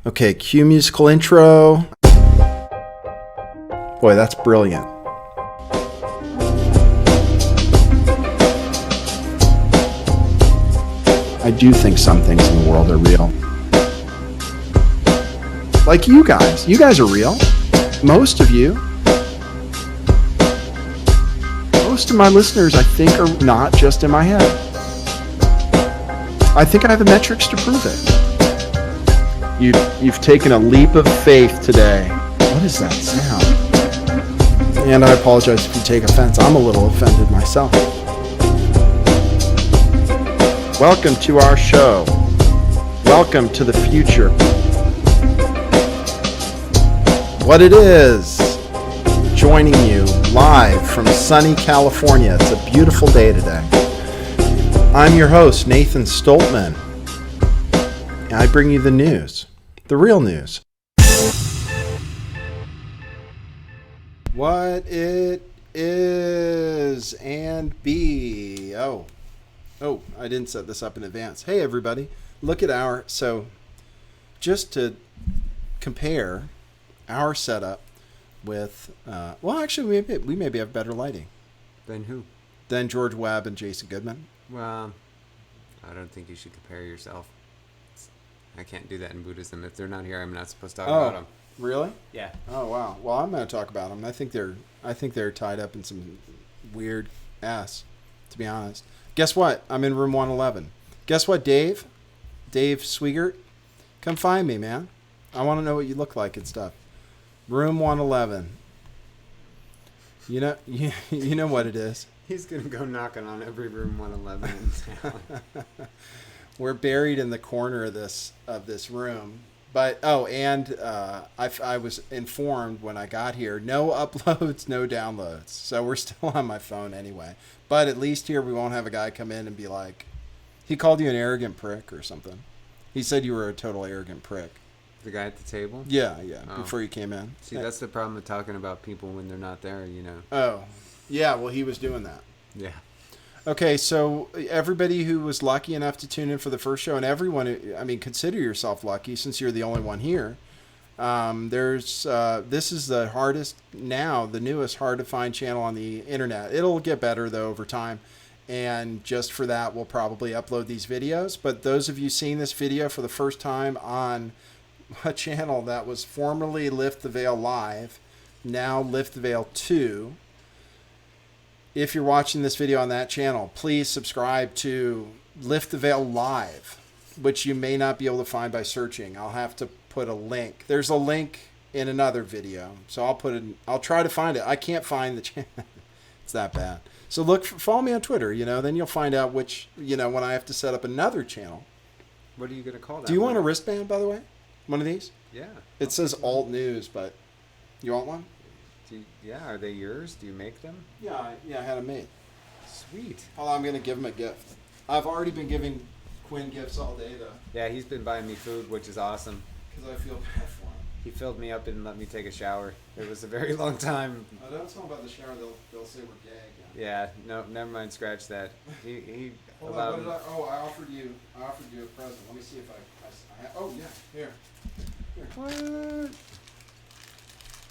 Okay, cue musical intro. Boy, that's brilliant. I do think some things in the world are real. Like you guys. You guys are real. Most of you. Most of my listeners, I think, are not just in my head. I think I have the metrics to prove it. You've taken a leap of faith today. What is that sound? And I apologize if you take offense. I'm a little offended myself. Welcome to our show. Welcome to the future. What it is, joining you live from sunny California. It's a beautiful day today. I'm your host, Nathan Stoltman. And I bring you the news. The real news. What it is and be. Oh, I didn't set this up in advance. Hey, everybody. Look at so just to compare our setup with, actually, we maybe have better lighting. Than who? Than George Webb and Jason Goodman. Well, I don't think you should compare yourself. I can't do that in Buddhism. If they're not here, I'm not supposed to talk about them. Really? Yeah. Oh, wow. Well, I'm going to talk about them. I think they're tied up in some weird ass, to be honest. Guess what? I'm in room 111. Guess what, Dave? Dave Swigert? Come find me, man. I want to know what you look like and stuff. Room 111. You know what it is. He's going to go knocking on every room 111 in town. We're buried in the corner of this room. But, I was informed when I got here, no uploads, no downloads. So we're still on my phone anyway. But at least here we won't have a guy come in and be like, he called you an arrogant prick or something. He said you were a total arrogant prick. The guy at the table? Yeah, oh. Before you came in. See, that's the problem with talking about people when they're not there, you know. Oh, yeah, well, he was doing that. Yeah. Okay, so everybody who was lucky enough to tune in for the first show, and everyone, consider yourself lucky since you're the only one here. This is the newest hard to find channel on the internet. It'll get better though over time. And just for that, we'll probably upload these videos. But those of you seeing this video for the first time on a channel that was formerly Lift the Veil Live, now Lift the Veil 2, if you're watching this video on that channel, please subscribe to Lift the Veil Live, which you may not be able to find by searching. I'll have to put a link. There's a link in another video, so I'll try to find it. I can't find the channel. It's that bad. So follow me on Twitter, then you'll find out which, when I have to set up another channel. What are you going to call that? Do you want a wristband, by the way? One of these? Yeah. It says altNews, but you want one? Are they yours? Do you make them? Yeah, I had them made. Sweet. Oh, I'm going to give him a gift. I've already been giving Quinn gifts all day, though. Yeah, he's been buying me food, which is awesome. Because I feel bad for him. He filled me up and let me take a shower. It was a very long time. Oh, don't tell him about the shower. They'll say we're gay again. Yeah, no, never mind. Scratch that. He Hold on, I offered you a present. Let me see if I have. Oh, yeah. Here. What?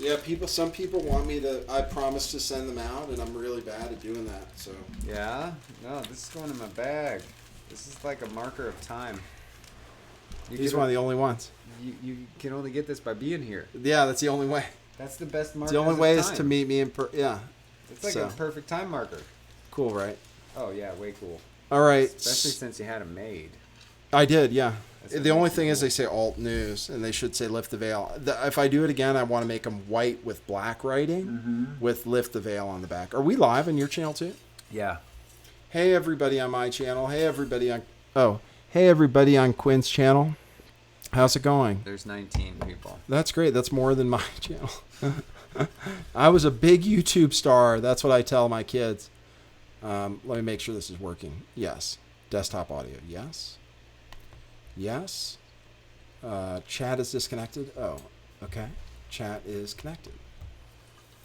Yeah, some people want me to, I promise to send them out, and I'm really bad at doing that, so. Yeah? No, this is going in my bag. This is like a marker of time. He's one of the only ones. You can only get this by being here. Yeah, that's the only way. That's the best marker. The only way is to meet me in yeah. It's like a perfect time marker. Cool, right? Oh, yeah, way cool. All right. Especially since you had them made. I did, yeah. The only thing is they say altNews, and they should say Lift the Veil. If I do it again, I want to make them white with black writing with Lift the Veil on the back. Are we live on your channel too? Yeah. Hey, everybody on my channel. Hey, everybody on Quinn's channel. How's it going? There's 19 people. That's great. That's more than my channel. I was a big YouTube star. That's what I tell my kids. Let me make sure this is working. Yes. Desktop audio. Yes. Yes. Chat is disconnected. Oh, okay. Chat is connected.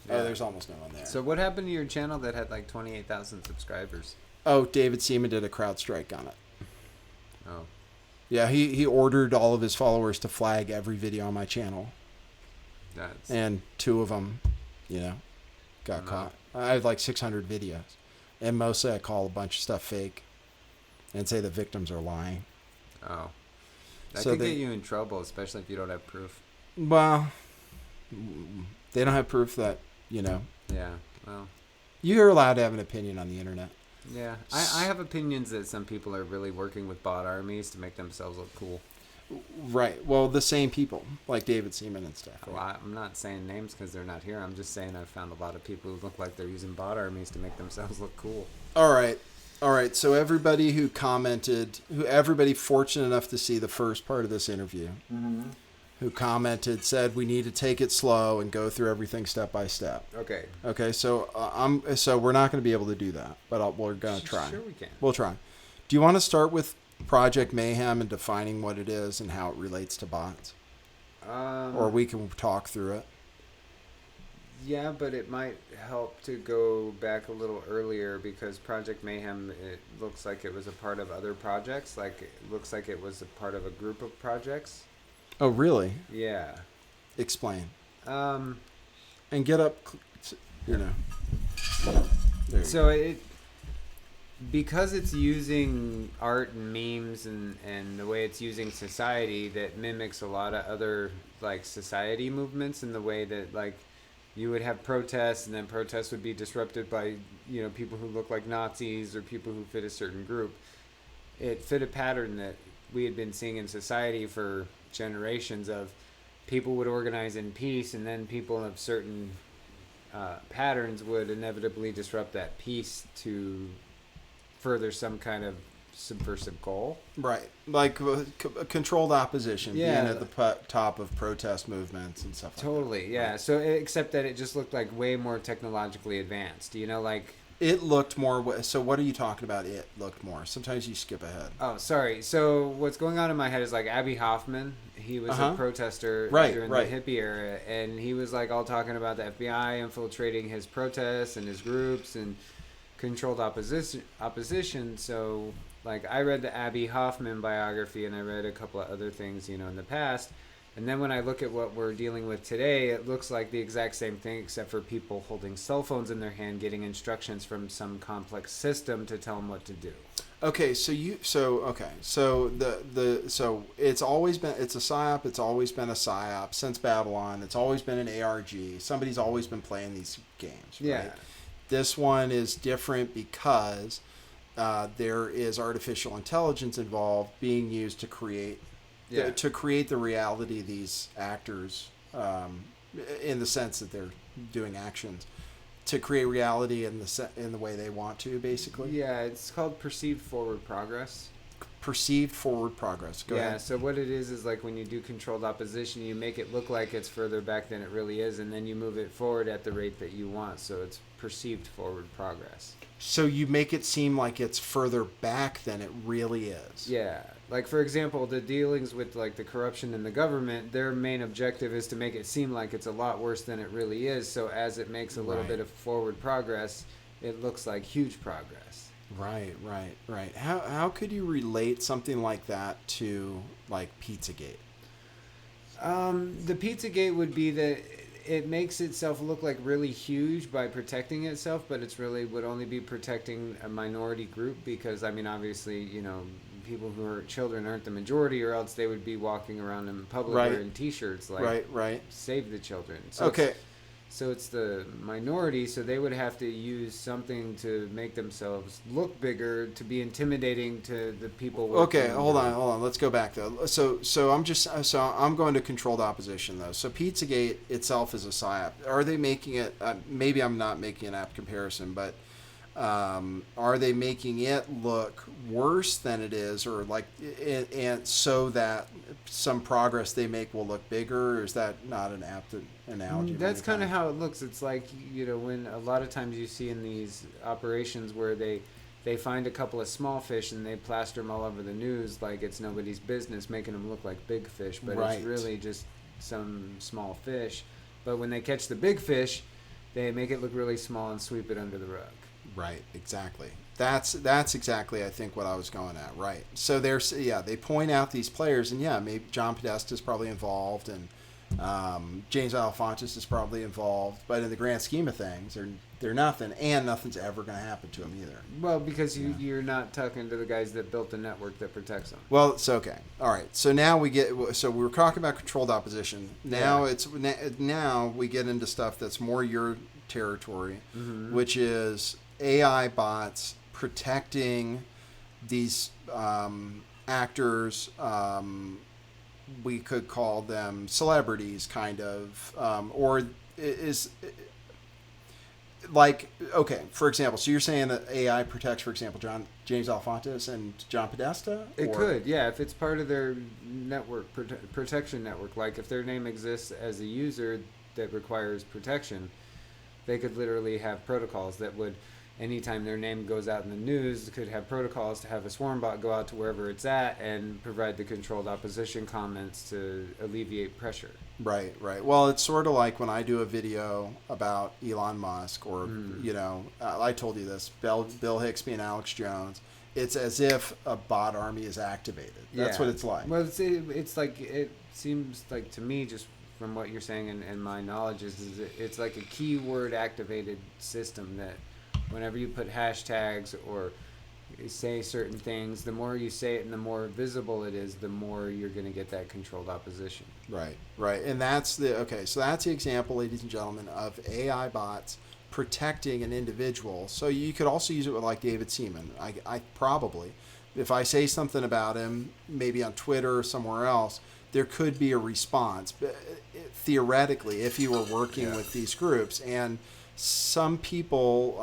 Yeah. Oh, there's almost no one there. So what happened to your channel that had like 28,000 subscribers? Oh, David Seaman did a CrowdStrike on it. Oh. Yeah, he ordered all of his followers to flag every video on my channel. And 2 of them, got caught. I have like 600 videos. And mostly I call a bunch of stuff fake and say the victims are lying. Oh. That could get you in trouble, especially if you don't have proof. Well, they don't have proof that, Yeah, well. You're allowed to have an opinion on the internet. Yeah, I have opinions that some people are really working with bot armies to make themselves look cool. Right. Well, the same people, like David Seaman and stuff. Right? Well, I'm not saying names because they're not here. I'm just saying I've found a lot of people who look like they're using bot armies to make themselves look cool. All right. So everybody who commented, everybody fortunate enough to see the first part of this interview, who commented, said we need to take it slow and go through everything step by step. Okay. So so we're not going to be able to do that, but we're going to try. Sure, we can. We'll try. Do you want to start with Project Mayhem and defining what it is and how it relates to bots? Or we can talk through it. Yeah, but it might help to go back a little earlier because Project Mayhem, it looks like it was a part of other projects. Like, it looks like it was a part of a group of projects. Oh, really? Yeah. Explain. And get up, So it, because it's using art and memes and the way it's using society that mimics a lot of other, like, society movements in the way that, like, you would have protests, and then protests would be disrupted by, people who look like Nazis or people who fit a certain group. It fit a pattern that we had been seeing in society for generations of people would organize in peace, and then people of certain patterns would inevitably disrupt that peace to further some kind of subversive goal. Right. Like controlled opposition being at the top of protest movements and stuff like that. Totally, yeah. Right. So except that it just looked like way more technologically advanced, like... It looked more... So what are you talking about, it looked more? Sometimes you skip ahead. Oh, sorry. So what's going on in my head is like Abby Hoffman. He was a protester during the hippie era, and he was like all talking about the FBI infiltrating his protests and his groups and controlled opposition. So... Like, I read the Abby Hoffman biography, and I read a couple of other things, in the past. And then when I look at what we're dealing with today, it looks like the exact same thing, except for people holding cell phones in their hand, getting instructions from some complex system to tell them what to do. Okay, so it's always been, it's a PSYOP, it's always been a PSYOP since Babylon. It's always been an ARG. Somebody's always been playing these games, right? Yeah. This one is different because... there is artificial intelligence involved being used to create the reality of these actors, in the sense that they're doing actions to create reality in the way they want to, basically. Yeah, it's called perceived forward progress. Perceived forward progress. Go ahead. So what it is like when you do controlled opposition, you make it look like it's further back than it really is, and then you move it forward at the rate that you want. So it's perceived forward progress. So you make it seem like it's further back than it really is. Yeah. Like, for example, the dealings with, like, the corruption in the government, their main objective is to make it seem like it's a lot worse than it really is. So as it makes a little bit of forward progress, it looks like huge progress. Right. How could you relate something like that to, like, Pizzagate? The Pizzagate would be that it makes itself look like really huge by protecting itself, but it's really would only be protecting a minority group because, I mean, obviously, people who are children aren't the majority, or else they would be walking around in public wearing T-shirts like "Save the Children." So So it's the minority, so they would have to use something to make themselves look bigger, to be intimidating to the people. Okay, hold on. Let's go back though. So I'm going to controlled opposition though. So Pizzagate itself is a PSYOP. Are they making it? Maybe I'm not making an apt comparison, but are they making it look worse than it is, or like, and so that some progress they make will look bigger? Or is that not an apt analogy? That's kind of how it looks. It's like, when a lot of times you see in these operations where they find a couple of small fish and they plaster them all over the news like it's nobody's business, making them look like big fish, but it's really just some small fish. But when they catch the big fish, they make it look really small and sweep it under the rug. Right, exactly. That's exactly, I think, what I was going at. Right. So they point out these players, and maybe John Podesta is probably involved, and James Alefontis is probably involved, but in the grand scheme of things, they're nothing, and nothing's ever going to happen to them either. Well, because you're not talking to the guys that built the network that protects them. Well, it's okay. All right. So now we were talking about controlled opposition. Now now we get into stuff that's more your territory, which is AI bots protecting these actors. We could call them celebrities, kind of, or is like, okay, for example, so you're saying that AI protects, for example, James Alefontis and John Podesta? It could, yeah, if it's part of their network, protection network. Like if their name exists as a user that requires protection, they could literally have protocols that would, anytime their name goes out in the news, could have protocols to have a swarm bot go out to wherever it's at and provide the controlled opposition comments to alleviate pressure. Right. Well, it's sort of like when I do a video about Elon Musk or, I told you this, Bill Hixby and Alex Jones. It's as if a bot army is activated. That's what it's like. Well, it's like, it seems like to me, just from what you're saying and my knowledge is it's like a keyword activated system that whenever you put hashtags or say certain things, the more you say it and the more visible it is, the more you're going to get that controlled opposition. Right. And that's so that's the example, ladies and gentlemen, of AI bots protecting an individual. So you could also use it with like David Seaman. I probably, if I say something about him, maybe on Twitter or somewhere else, there could be a response, theoretically, if you were working with these groups. And some people,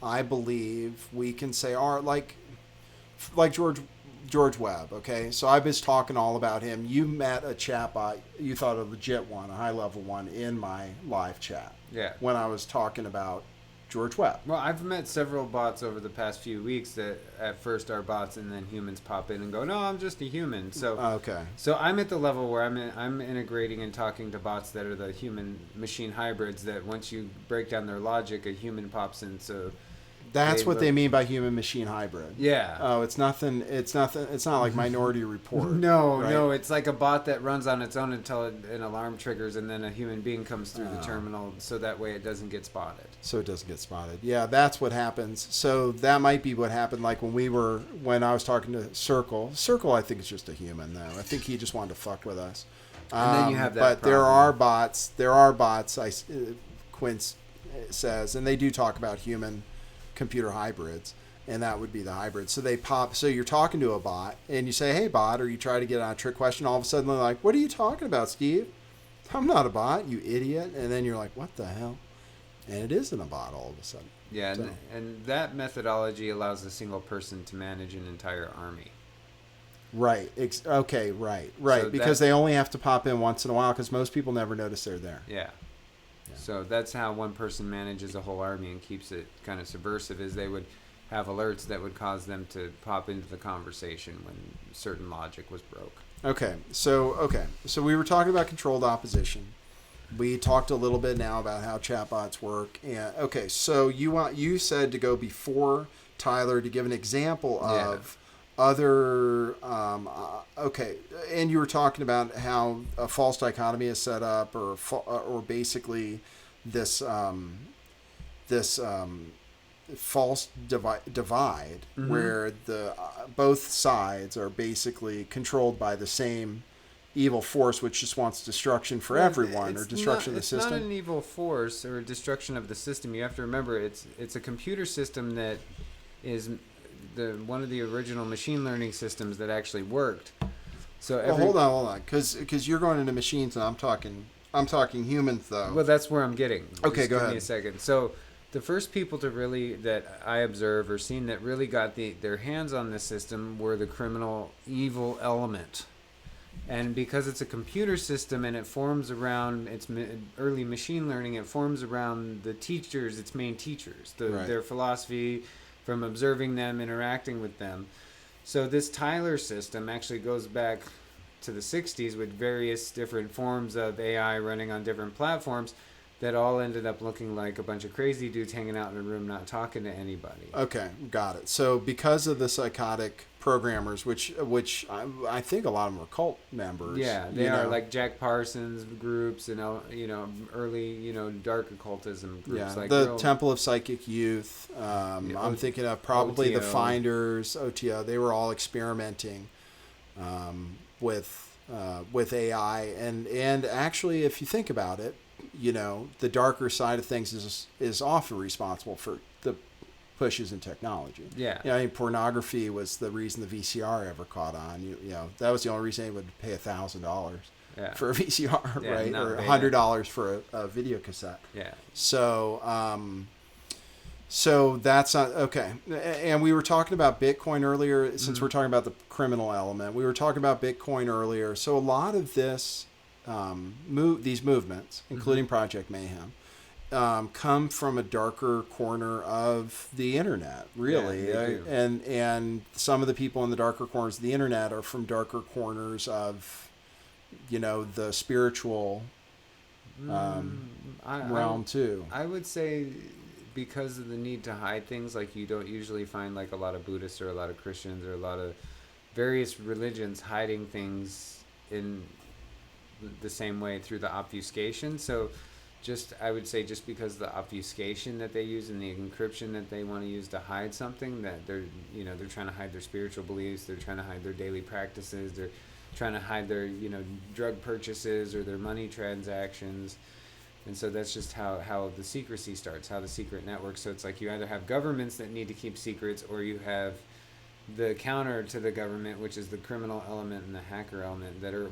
I believe, we can say are like George Webb. Okay, so I was talking all about him. You met a chatbot, you thought a legit one, a high level one, in my live chat. Yeah. When I was talking about George Webb. Well, I've met several bots over the past few weeks that at first are bots and then humans pop in and go, no, I'm just a human. So So I'm at the level where I'm integrating and talking to bots that are the human machine hybrids that once you break down their logic, a human pops in. So that's what they mean by human machine hybrid. Yeah. Oh, it's nothing. It's not like Minority Report. No, it's like a bot that runs on its own until an alarm triggers, and then a human being comes through the terminal, so that way it doesn't get spotted. Yeah, that's what happens. So that might be what happened. Like when I was talking to Circle. Circle, I think is just a human, though. I think he just wanted to fuck with us. And then you have that. But problem. There are bots. Quinn says, and they do talk about human computer hybrids, and that would be the hybrid. So they pop. So you're talking to a bot, and you say, "Hey, bot," or you try to get on a trick question. All of a sudden, they're like, "What are you talking about, Steve? I'm not a bot, you idiot!" And then you're like, "What the hell?" And it isn't a bot all of a sudden. Yeah, so. And that methodology allows a single person to manage an entire army. Right. Okay. Right. So because they only have to pop in once in a while, because most people never notice they're there. Yeah. So that's how one person manages a whole army and keeps it kind of subversive, is they would have alerts that would cause them to pop into the conversation when certain logic was broke. Okay. So we were talking about controlled opposition. We talked a little bit now about how chatbots work. And so you said to go before Tyler to give an example of other and you were talking about how a false dichotomy is set up, or basically this false divide where the both sides are basically controlled by the same evil force, which just wants destruction for everyone, or destruction of the system. It's not an evil force or destruction of the system. You have to remember, it's a computer system that is one of the original machine learning systems that actually worked. So hold on, because you're going into machines and I'm talking humans though. Well, that's where I'm getting. Okay, go ahead. Give me a second. So the first people that I observe or seen that really got their hands on this system were the criminal evil element. And because it's a computer system and it forms around its early machine learning, it forms around the teachers, its main teachers, their philosophy, from observing them, interacting with them. So this Tyler system actually goes back to the 60s with various different forms of AI running on different platforms that all ended up looking like a bunch of crazy dudes hanging out in a room not talking to anybody. Okay, got it. So because of the psychotic programmers, which I think a lot of them are cult members. Yeah, they are like Jack Parsons groups and early dark occultism groups. Yeah, like the Temple of Psychic Youth. I'm thinking of probably OTO. the Finders, OTO. They were all experimenting with AI, and actually, if you think about it, the darker side of things is often responsible for the pushes in technology. Yeah. I mean, pornography was the reason the VCR ever caught on. That was the only reason anyone would pay $1,000 for a VCR, right? Or $100 for a video cassette. Yeah. So that's not okay. And we were talking about Bitcoin earlier, since we're talking about the criminal element. We were talking about Bitcoin earlier. So a lot of this, these movements, including Project Mayhem, come from a darker corner of the internet, really. And some of the people in the darker corners of the internet are from darker corners of, the spiritual realm too. I would say because of the need to hide things, like you don't usually find like a lot of Buddhists or a lot of Christians or a lot of various religions hiding things in the same way through the obfuscation. So I would say just because the obfuscation that they use and the encryption that they want to use to hide something, that they're trying to hide their spiritual beliefs, they're trying to hide their daily practices, they're trying to hide their drug purchases or their money transactions. And so that's just how the secrecy starts, how the secret network. So it's like you either have governments that need to keep secrets, or you have the counter to the government, which is the criminal element and the hacker element, that are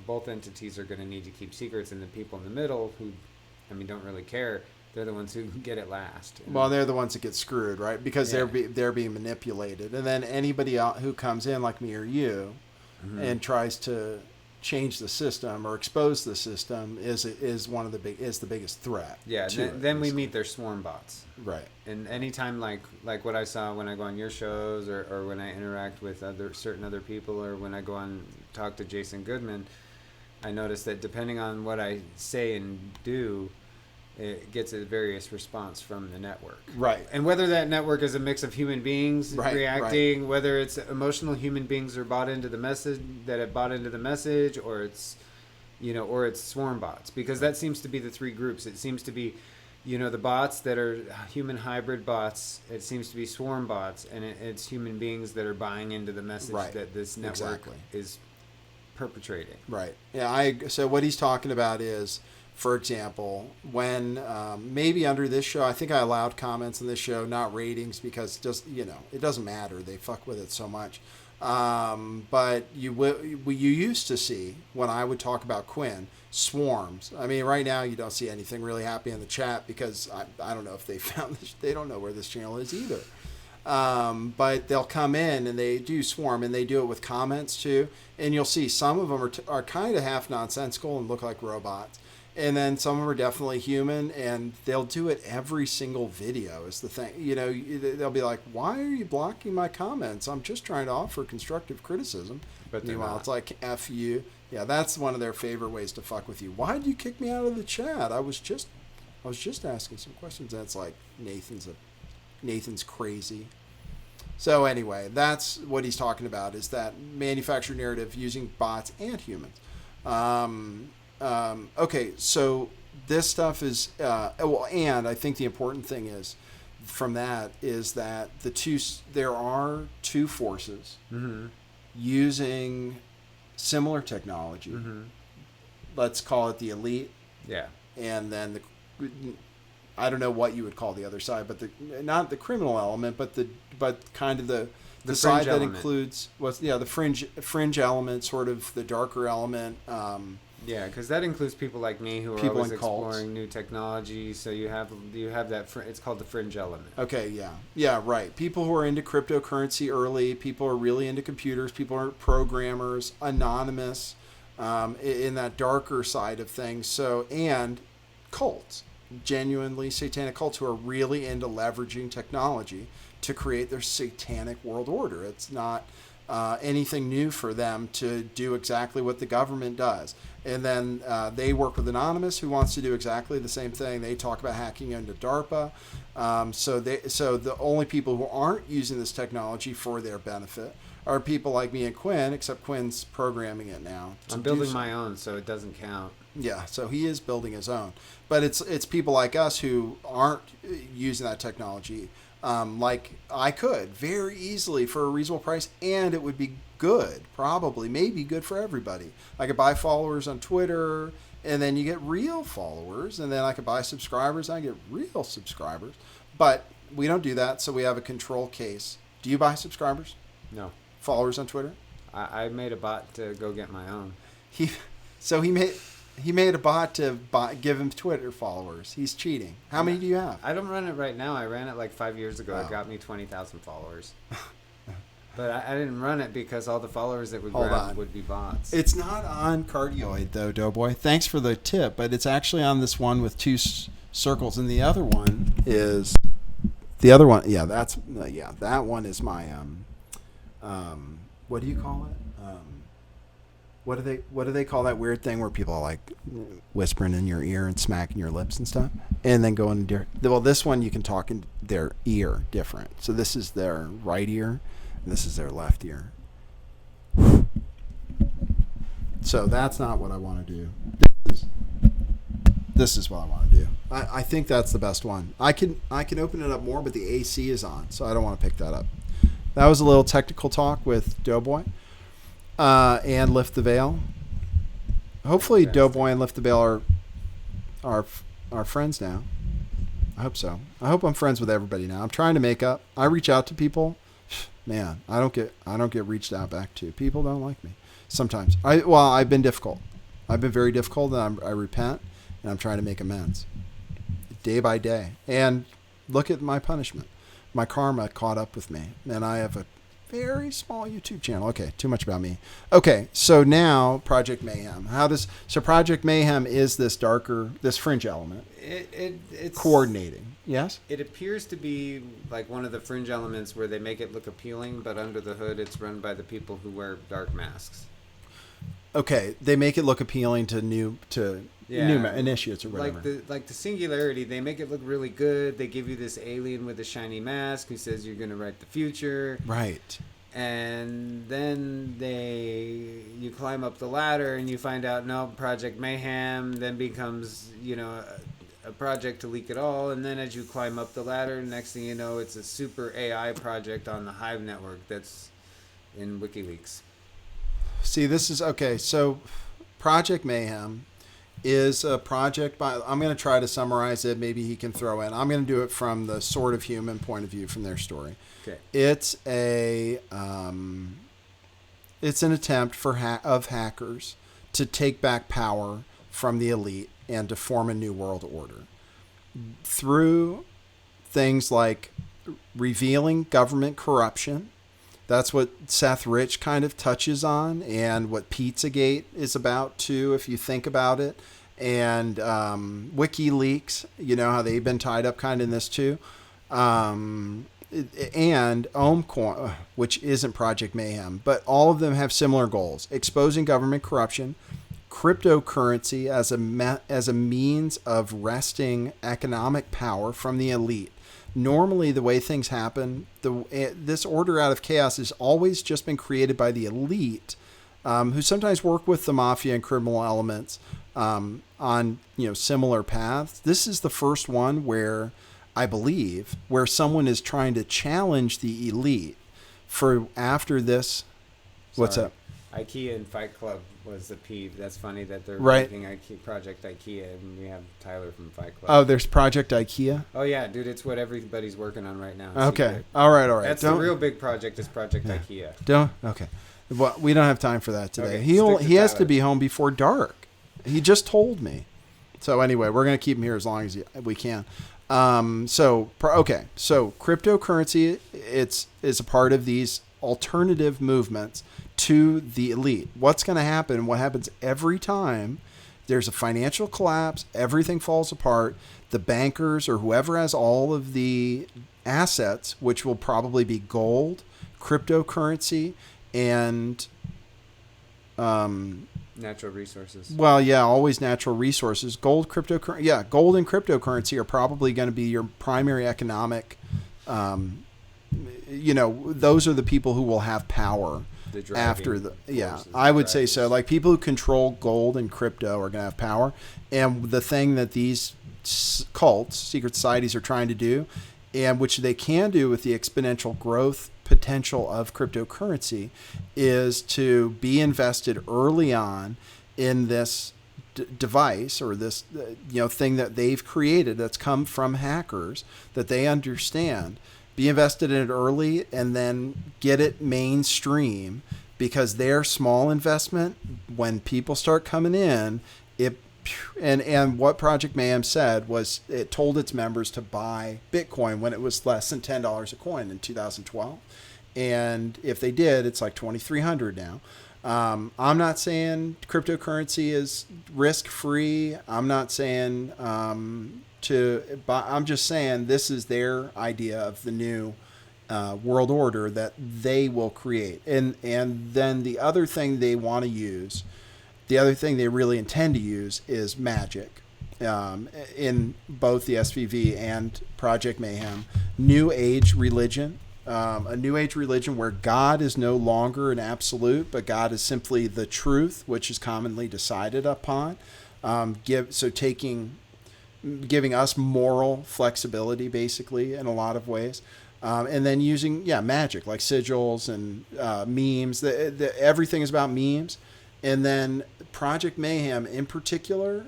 both entities are going to need to keep secrets, and the people in the middle who, don't really care. They're the ones who get it last. Well, they're the ones that get screwed, right? Because they're being manipulated, and then anybody who comes in like me or you, and tries to change the system or expose the system is the biggest threat. Yeah. Then we meet their swarm bots. Right. And anytime like what I saw when I go on your shows or when I interact with certain other people, or when I go on talk to Jason Goodman, I notice that depending on what I say and do, it gets a various response from the network. Right. And whether that network is a mix of human beings reacting, whether it's emotional human beings are bought into the message, or it's, or it's swarm bots, because that seems to be the three groups. It seems to be, the bots that are human hybrid bots. It seems to be swarm bots, and it's human beings that are buying into the message that this network is perpetrating. Right. Yeah. So what he's talking about is, for example, when maybe under this show, I think I allowed comments on this show, not ratings, because just it doesn't matter. They fuck with it so much. But you used to see, when I would talk about Quinn, swarms. I mean, right now you don't see anything really happy in the chat, because I don't know if they found this. They don't know where this channel is either. But they'll come in and they do swarm, and they do it with comments too. And you'll see some of them are kind of half nonsensical and look like robots. And then some of them are definitely human, and they'll do it every single video is the thing. They'll be like, why are you blocking my comments? I'm just trying to offer constructive criticism. But meanwhile, it's like, F you. Yeah, that's one of their favorite ways to fuck with you. Why did you kick me out of the chat? I was just asking some questions. And it's like, Nathan's crazy. So anyway, that's what he's talking about, is that manufactured narrative using bots and humans. Okay, so this stuff is, and I think the important thing is, from that, is that there are two forces using similar technology. Let's call it the elite. Yeah. And then I don't know what you would call the other side, but not the criminal element, but kind of the side that includes the fringe element, sort of the darker element. Yeah, because that includes people like me who are always exploring new technology. So you have that. It's called the fringe element. Okay, yeah, right. People who are into cryptocurrency early, people who are really into computers, people who are programmers, anonymous, in that darker side of things. So, and cults, genuinely satanic cults who are really into leveraging technology to create their satanic world order. It's not anything new for them to do exactly what the government does. And then they work with Anonymous, who wants to do exactly the same thing. They talk about hacking into DARPA. So the only people who aren't using this technology for their benefit are people like me and Quinn, except Quinn's programming it now. I'm building my own, so it doesn't count. Yeah, so he is building his own. But it's people like us who aren't using that technology. Like I could very easily for a reasonable price, and it would be good, probably, maybe good for everybody. I could buy followers on Twitter, and then you get real followers, and then I could buy subscribers, and I get real subscribers. But we don't do that, so we have a control case. Do you buy subscribers? No. Followers on Twitter? I made a bot to go get my own. He made a bot to give him Twitter followers. He's cheating. How many do you have? I don't run it right now. I ran it like 5 years ago. Oh. It got me 20,000 followers. But I didn't run it because all the followers that would Hold grab on. would be bots. It's not on Cardioid, though, Doughboy. Thanks for the tip, but it's actually on this one with two circles, and the other one is... The other one, yeah, that one is my, what do you call it? What do they call that weird thing where people are like whispering in your ear and smacking your lips and stuff, and then going well, this one you can talk in their ear different. So this is their right ear, and this is their left ear. So that's not what I want to do. This is what I want to do. I think that's the best one. I can open it up more, but the AC is on, so I don't want to pick that up. That was a little technical talk with Doughboy and Lift the Veil. Hopefully, Doughboy and Lift the Veil are friends now. I hope so. I hope I'm friends with everybody now. I'm trying to make up. I reach out to people. Man, I don't get reached out back to. People don't like me sometimes. I've been difficult. I've been very difficult, and I repent, and I'm trying to make amends day by day. And look at my punishment. My karma caught up with me, and I have a very small YouTube channel. Okay, too much about me. Okay, so now Project Mayhem. So Project Mayhem is this fringe element. It's coordinating. Yes? It appears to be like one of the fringe elements where they make it look appealing, but under the hood it's run by the people who wear dark masks. Okay, they make it look appealing to new initiates or whatever. Like the Singularity, they make it look really good. They give you this alien with a shiny mask who says you're going to write the future. Right. And then you climb up the ladder and you find out, no, Project Mayhem then becomes, a project to leak it all. And then as you climb up the ladder, next thing you know, it's a super AI project on the Hive network that's in WikiLeaks. See, this is okay. So Project Mayhem is a project I'm going to try to summarize it. Maybe he can throw in. I'm going to do it from the sort of human point of view from their story. Okay. It's it's an attempt of hackers to take back power from the elite and to form a new world order through things like revealing government corruption. That's what Seth Rich kind of touches on, and what Pizzagate is about too, if you think about it. And WikiLeaks, how they've been tied up kind of in this too. And OhmCoin, which isn't Project Mayhem, but all of them have similar goals: exposing government corruption, cryptocurrency as a means of wresting economic power from the elite. Normally, the way things happen, this order out of chaos has always just been created by the elite, who sometimes work with the mafia and criminal elements on similar paths. This is the first one where I believe where someone is trying to challenge the elite for after this. What's up? IKEA and Fight Club was the peeve. That's funny that they're making Project IKEA, and we have Tyler from Fight Club. Oh, there's Project IKEA? Oh, yeah, dude, it's what everybody's working on right now. Okay. All right. That's the real big project is Project IKEA. Okay. Well, we don't have time for that today. Okay, he has to be home before dark. He just told me. So anyway, we're going to keep him here as long as we can. So cryptocurrency, is a part of these alternative movements to the elite. What's going to happen? What happens every time there's a financial collapse, everything falls apart, the bankers or whoever has all of the assets, which will probably be gold, cryptocurrency, and natural resources. Well, yeah, always natural resources. Gold and cryptocurrency are probably going to be your primary economic. Those are the people who will have power after the. Yeah, I would say so. Like people who control gold and crypto are going to have power, and the thing that these cults, secret societies, are trying to do, and which they can do with the exponential growth potential of cryptocurrency, is to be invested early on in this device or this thing that they've created that's come from hackers that they understand. Be invested in it early and then get it mainstream, because their small investment, when people start coming in, and what Project Mayhem said was it told its members to buy Bitcoin when it was less than $10 a coin in 2012. And if they did, it's like $2,300 now. I'm not saying cryptocurrency is risk-free. I'm not saying I'm just saying this is their idea of the new world order that they will create. And then the other thing they want to use, the other thing they really intend to use is magic. In both the s.v.v. and Project Mayhem, New Age religion. A New Age religion where God is no longer an absolute, but God is simply the truth, which is commonly decided upon. Giving us moral flexibility, basically, in a lot of ways. And then using, magic, like sigils and memes. Everything is about memes. And then Project Mayhem, in particular,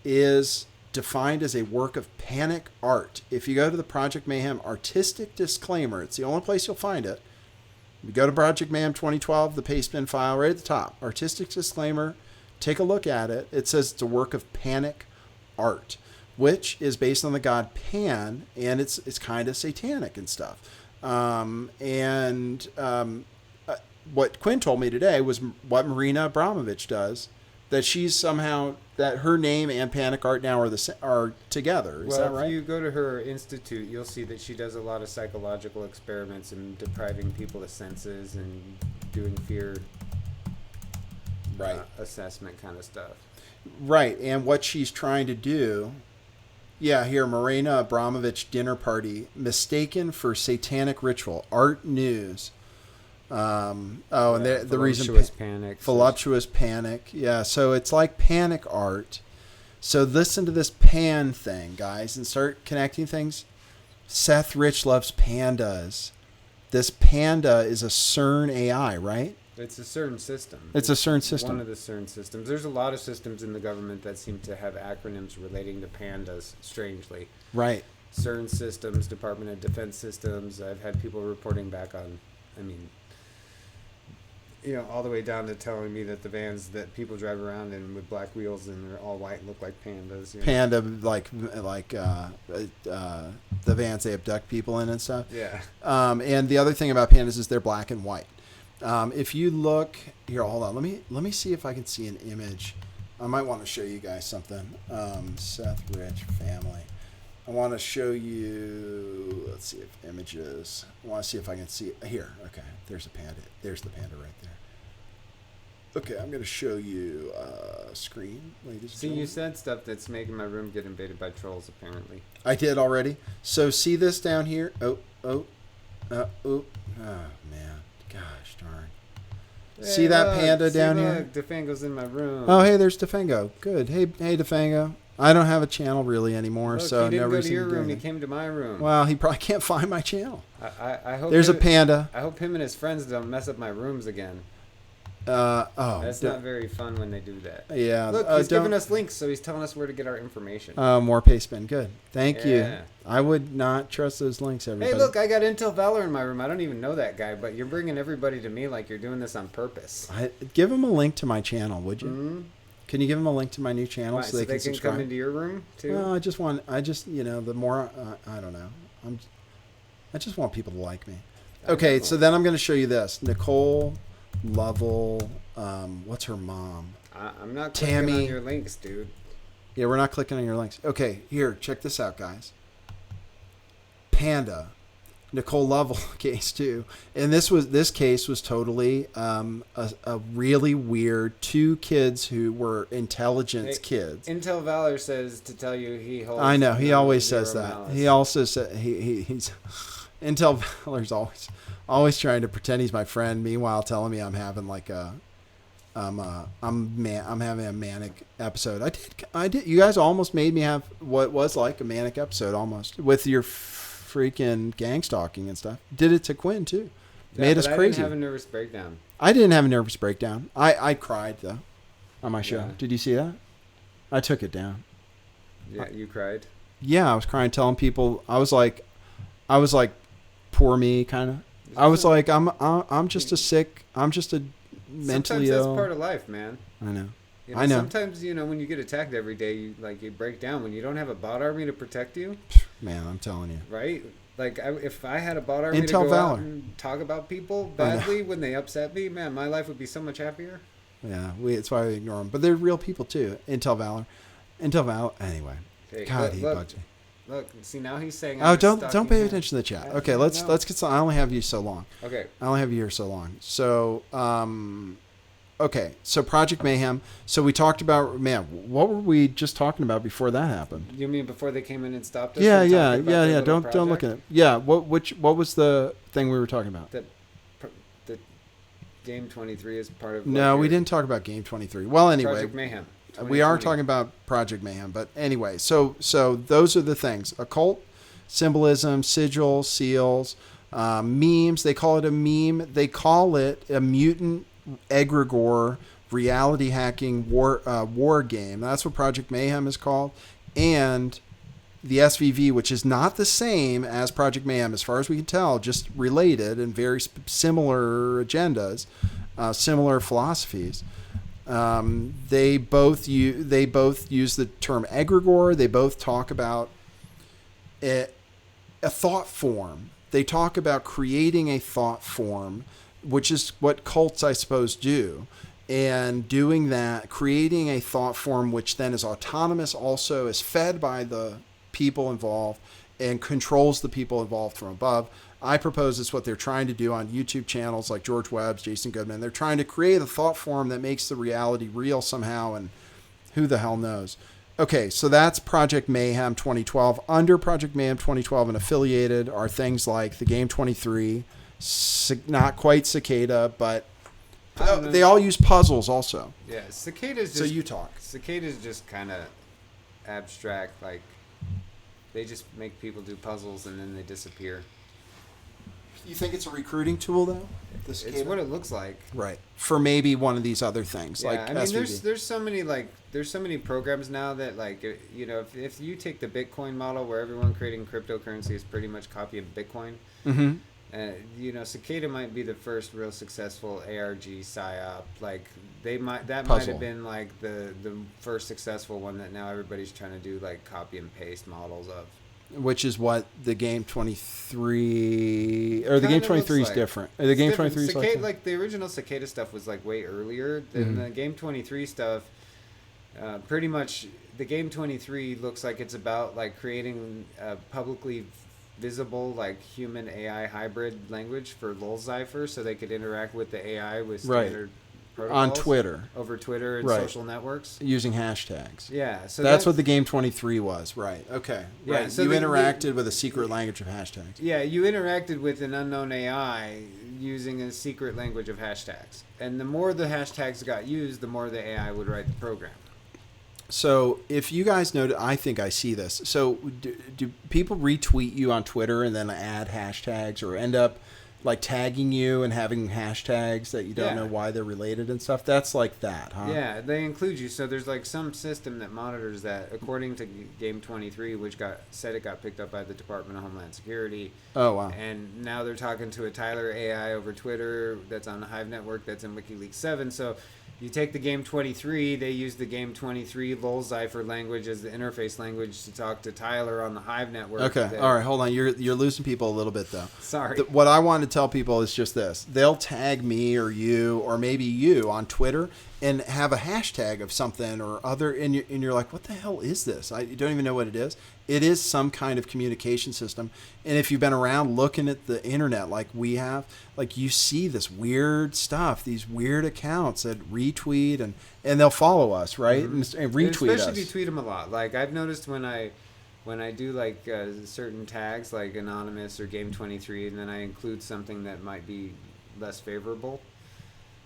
is defined as a work of panic art. If you go to the Project Mayhem artistic disclaimer, it's the only place you'll find it. You go to Project Mayhem 2012, the pastebin file, right at the top, artistic disclaimer, take a look at it. It says it's a work of panic art, which is based on the god Pan, and it's kind of satanic and stuff. What Quinn told me today was what Marina Abramovich does, that she's somehow, that her name and Panic Art now are together. Is that right? If you go to her institute, you'll see that she does a lot of psychological experiments and depriving people of senses and doing fear assessment kind of stuff. Right, and what she's trying to do, here, Marina Abramovich dinner party, mistaken for satanic ritual, altNews. And the reason voluptuous panic. Yeah, so it's like panic art. So listen to this pan thing, guys, and start connecting things. Seth Rich loves pandas. This PanDA is a CERN AI, right? It's a CERN system. It's a CERN system. One of the CERN systems. There's a lot of systems in the government that seem to have acronyms relating to pandas, strangely. Right. CERN systems, Department of Defense systems. I've had people reporting back on, all the way down to telling me that the vans that people drive around in with black wheels and they're all white look like pandas. Panda, like the vans they abduct people in and stuff. Yeah. And the other thing about pandas is they're black and white. If you look here, hold on. Let me see if I can see an image. I might want to show you guys something. Seth Rich family. I want to show you. Let's see if images. I want to see if I can see here. Okay, there's a panda. There's the panda right there. Okay, I'm going to show you a screen, ladies and gentlemen. You said stuff that's making my room get invaded by trolls, apparently. I did already. So see this down here? Oh, man. Gosh darn. Hey, see that panda down here? Defango's in my room. Oh, hey, there's Defango. Good. Hey, Defango. I don't have a channel really anymore, so he didn't never go to your room. He came to my room. Well, he probably can't find my channel. I hope there's a panda. I hope him and his friends don't mess up my rooms again. That's not very fun when they do that. Yeah. Look, he's giving us links, so he's telling us where to get our information. More pastebin. Good. Thank you. I would not trust those links, everybody. Hey, look, I got Intel Valor in my room. I don't even know that guy, but you're bringing everybody to me like you're doing this on purpose. Give him a link to my channel, would you? Mm-hmm. Can you give them a link to my new channel so they can subscribe? Come into your room too? Well, the more, I don't know. I just want people to like me. Okay, so then I'm going to show you this. Nicole Lovell, what's her mom? I'm not clicking on your links, dude. Yeah, we're not clicking on your links. Okay, here, check this out, guys. Panda, Nicole Lovell case too, and this case was totally a really weird two kids who were intelligence kids. Intel Valor says to tell you he holds. I know he always zero says that. malice. He also said he's Intel Valor's always trying to pretend he's my friend. Meanwhile, telling me I'm having like I'm having a manic episode. I did. You guys almost made me have what was like a manic episode almost with your freaking gang stalking and stuff. Did it to Quinn too. Yeah, Made us I crazy. didn't have a nervous breakdown. I didn't have a nervous breakdown. I cried though on my show. Yeah. Did you see that? I took it down. Yeah, you cried. Yeah, I was crying, telling people. I was like, poor me, kind of. I was like, I'm just a mentally sometimes that's ill. part of life, man. I know. You know. I know. Sometimes when you get attacked every day, you break down. When you don't have a bot army to protect you, Man, I'm telling you. right? Like if I had a bot army to Intel go Valor. out and talk about people badly when they upset me, man, my life would be so much happier. Yeah, it's why we ignore them. But they're real people too. Intel Valor. Anyway. Hey, God, he bugs me. Look, see now he's saying. Oh, I'm don't stalking pay him. attention to the chat. Yeah, Okay, no, let's no. get some. I only have you so long. Okay. I only have you here so long. So, okay. So Project Mayhem. So we talked about, man, what were we just talking about before that happened? You mean before they came in and stopped us? Yeah. from talking about their little Don't look at project? it. Yeah. What was the thing we were talking about? The Game 23 is part of. No, we didn't talk about Game 23. Well, anyway, Project Mayhem. we are 2020. talking about Project Mayhem. But anyway, so those are the things: occult symbolism, sigil, seals, memes. They call it a meme. They call it a mutant egregore reality hacking war game. That's what Project Mayhem is called, and the s.v.v, which is not the same as Project Mayhem as far as we can tell, just related and very similar agendas, similar philosophies. They both use the term egregore. They both talk about a thought form. They talk about creating a thought form, which is what cults, I suppose, do. And doing that, creating a thought form which then is autonomous, also is fed by the people involved and controls the people involved from above. I propose it's what they're trying to do on YouTube channels like George Webb's, Jason Goodman. They're trying to create a thought form that makes the reality real somehow, and who the hell knows. Okay, so that's Project Mayhem 2012. Under Project Mayhem 2012 and affiliated are things like the Game 23, not quite Cicada, but they all use puzzles also. Yeah, Cicada's just. So you talk. Cicada's just kind of abstract. Like they just make people do puzzles and then they disappear. You think it's a recruiting tool though? It's what it looks like. Right. For maybe one of these other things, Yeah, like I mean, s.v.v. there's so many programs now that if you take the Bitcoin model where everyone creating cryptocurrency is pretty much copying Bitcoin. Mm-hmm. Cicada might be the first real successful ARG psyop. Like might Puzzle. have been like the first successful one that now everybody's trying to do like copy and paste models of. Which is what the Game 23 or the Game Kinda 23 is looks like. different. The Game 23 is Cicada, like like the original Cicada stuff was like way earlier than the Game 23 stuff. Pretty much, the Game 23 looks like it's about like creating a publicly visible like human AI hybrid language for Lulzcypher, so they could interact with the AI with standard protocols on Twitter, over Twitter and Right. social networks. using hashtags. Yeah, so That's what the Game 23 was, right? Okay, Yeah, right. so you the- interacted with a secret language of hashtags. Yeah, you interacted with an unknown AI using a secret language of hashtags. And the more the hashtags got used, the more the AI would write the program. So if you guys know, I think I see this. So do people retweet you on Twitter and then add hashtags, or end up like tagging you and having hashtags that you don't know why they're related and stuff? That's like that, huh? Yeah, they include you. So there's like some system that monitors that, according to Game 23, which got picked up by the Department of Homeland Security. Oh, wow. And now they're talking to a Tyler AI over Twitter that's on the Hive network that's in WikiLeaks 7. So You take the game 23, they use the game 23 Lolcipher language as the interface language to talk to Tyler on the Hive network. Okay, all right, hold on. You're losing people a little bit, though. Sorry. What I want to tell people is just this. They'll tag me or you or maybe you on Twitter and have a hashtag of something or other, and you're like, what the hell is this? You don't even know what it is. It is some kind of communication system. And if you've been around looking at the internet like we have, like you see this weird stuff, these weird accounts that retweet and they'll follow us, right? Mm-hmm. And retweet especially us. if you tweet them a lot. Like I've noticed when I do like certain tags like anonymous or game 23, and then I include something that might be less favorable,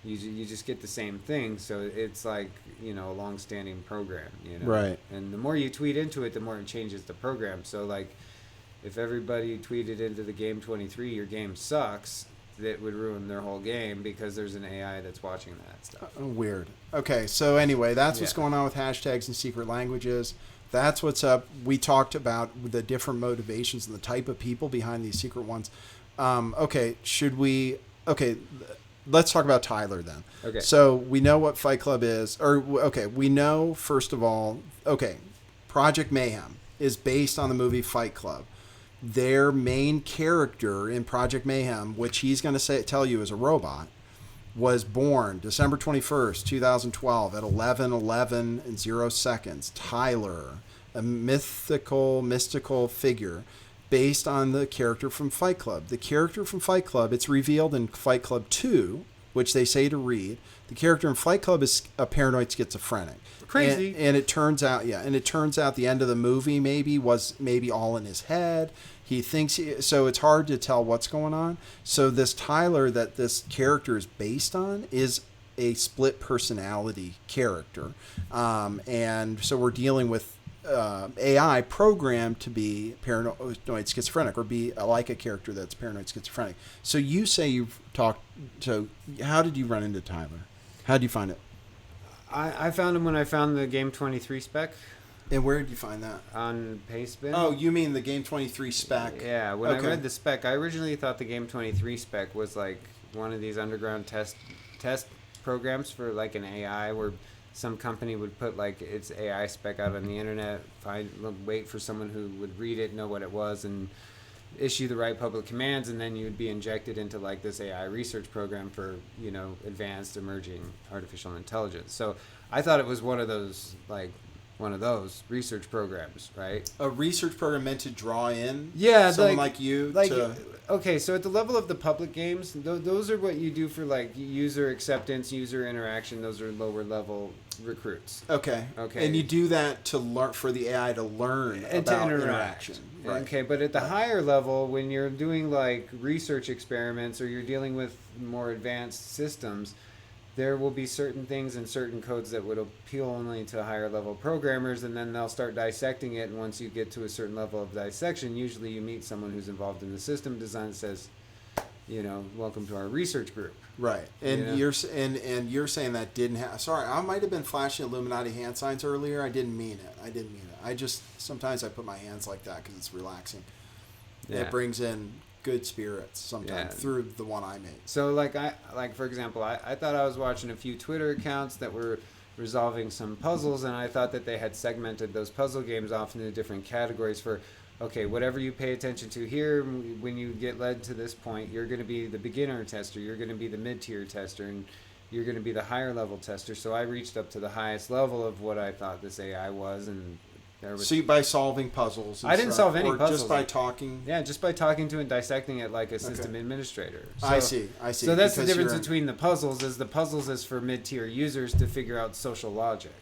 you just get the same thing. So it's like, a long-standing program, Right. And the more you tweet into it, the more it changes the program. So like if everybody tweeted into the game 23, your game sucks, that would ruin their whole game because there's an AI that's watching that stuff. Weird. Okay, so anyway, that's what's going on with hashtags and secret languages. That's what's up. We talked about the different motivations and the type of people behind these secret ones. Okay, let's talk about Tyler then. Okay. So we know what Fight Club is. We know, first of all, Project Mayhem is based on the movie Fight Club. Their main character in Project Mayhem, which he's going to tell you is a robot, was born December 21st, 2012 at 11:11 and 0 seconds. Tyler, a mystical figure based on the character from Fight Club. The character from Fight Club, it's revealed in Fight Club 2, which they say to read. The character in Fight Club is a paranoid schizophrenic. Crazy. And it turns out, the end of the movie was all in his head. He thinks, so it's hard to tell what's going on. So this Tyler that this character is based on is a split personality character. And so we're dealing with AI programmed to be paranoid schizophrenic or be like a character that's paranoid schizophrenic. So you say you've talked to, how did you run into Tyler? How did you find it? I found him when I found the game 23 spec. And where did you find that? On Pastebin. Oh, you mean the Game 23 spec? Yeah, when I read the spec, I originally thought the Game 23 spec was like one of these underground test programs for like an AI where some company would put like its AI spec out on the internet, wait for someone who would read it, know what it was, and issue the right public commands, and then you'd be injected into like this AI research program for, advanced emerging artificial intelligence. So I thought it was one of those research programs, right? A research program meant to draw in someone like you. Okay, so at the level of the public games, those are what you do for like user acceptance, user interaction. Those are lower level recruits. Okay. And you do that to learn, for the AI to learn and about to interaction. Right. Okay, but at the higher level, when you're doing like research experiments or you're dealing with more advanced systems, there will be certain things and certain codes that would appeal only to higher level programmers, and then they'll start dissecting it. And once you get to a certain level of dissection, usually you meet someone who's involved in the system design that says, welcome to our research group. Right. And you're you're saying that didn't happen. Sorry, I might have been flashing Illuminati hand signs earlier. I didn't mean it. I just, sometimes I put my hands like that because it's relaxing. Yeah. It brings in good spirits sometimes through the one I made. So for example, I thought I was watching a few Twitter accounts that were resolving some puzzles, and I thought that they had segmented those puzzle games off into different categories for, okay, whatever you pay attention to here, when you get led to this point, you're going to be the beginner tester, you're going to be the mid-tier tester, and you're going to be the higher level tester. So I reached up to the highest level of what I thought this AI was, and See, by solving puzzles. I didn't solve any puzzles. Just by talking. Yeah, just by talking to and dissecting it like a system administrator. So, I see. So that's the difference between the puzzles. The puzzles is for mid-tier users to figure out social logic.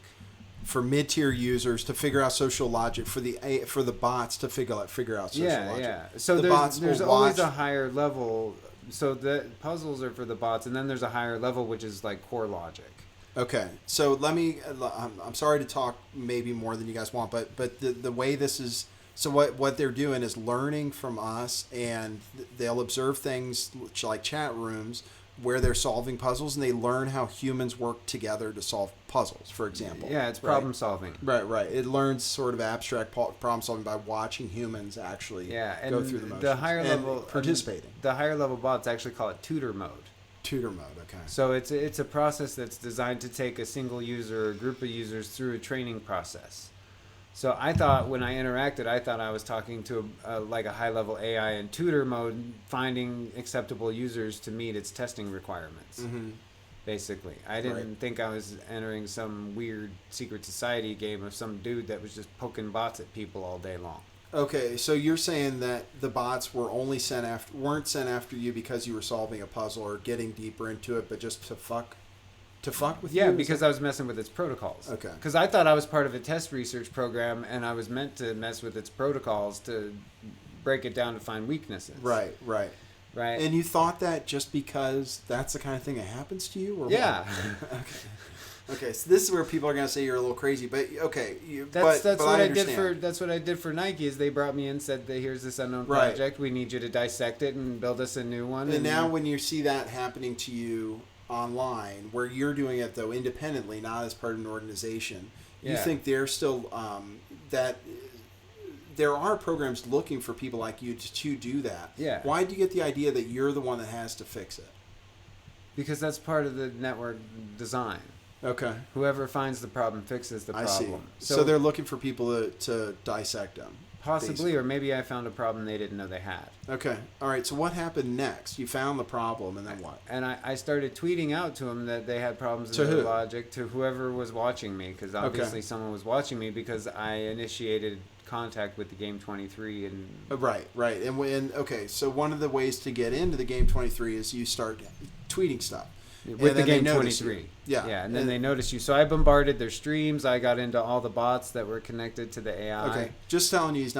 For mid-tier users to figure out social logic, for the bots to figure out social logic. Yeah. So there's always a higher level. So the puzzles are for the bots, and then there's a higher level which is like core logic. Okay, so I'm sorry to talk maybe more than you guys want, but the way this is, so what they're doing is learning from us, and they'll observe things like chat rooms where they're solving puzzles, and they learn how humans work together to solve puzzles, for example. Yeah, it's problem solving. Right. It learns sort of abstract problem solving by watching humans actually go through the motions. The higher level participating. The higher level bots actually call it tutor mode. Tutor mode. Okay. So it's a process that's designed to take a single user or a group of users through a training process. So I thought when I interacted, I thought I was talking to like a high-level AI in tutor mode, finding acceptable users to meet its testing requirements. Mm-hmm. Basically, I didn't think I was entering some weird secret society game of some dude that was just poking bots at people all day long. Okay, so you're saying that the bots weren't sent after you because you were solving a puzzle or getting deeper into it, but just to fuck with you? Yeah, because I was messing with its protocols. Okay. Because I thought I was part of a test research program, and I was meant to mess with its protocols to break it down to find weaknesses. Right. And you thought that just because that's the kind of thing that happens to you? Or yeah. Okay, so this is where people are going to say you're a little crazy, but okay. That's what I did for Nike. Is they brought me in, said that here's this unknown project. We need you to dissect it and build us a new one. And now when you see that happening to you online, where you're doing it though independently, not as part of an organization, you think there's still that there are programs looking for people like you to do that. Yeah. Why do you get the idea that you're the one that has to fix it? Because that's part of the network design. Okay. Whoever finds the problem fixes the problem. I see. So they're looking for people to dissect them. Possibly, basically. or maybe I found a problem they didn't know they had. Okay. All right. So what happened next? You found the problem, and then what? And I started tweeting out to them that they had problems in their logic to whoever was watching me, because obviously someone was watching me because I initiated contact with the Game 23 and right. And so one of the ways to get into the Game 23 is you start tweeting stuff. With the Game 23. Yeah. And then they notice you. So I bombarded their streams. I got into all the bots that were connected to the AI. Okay. Just telling you, it's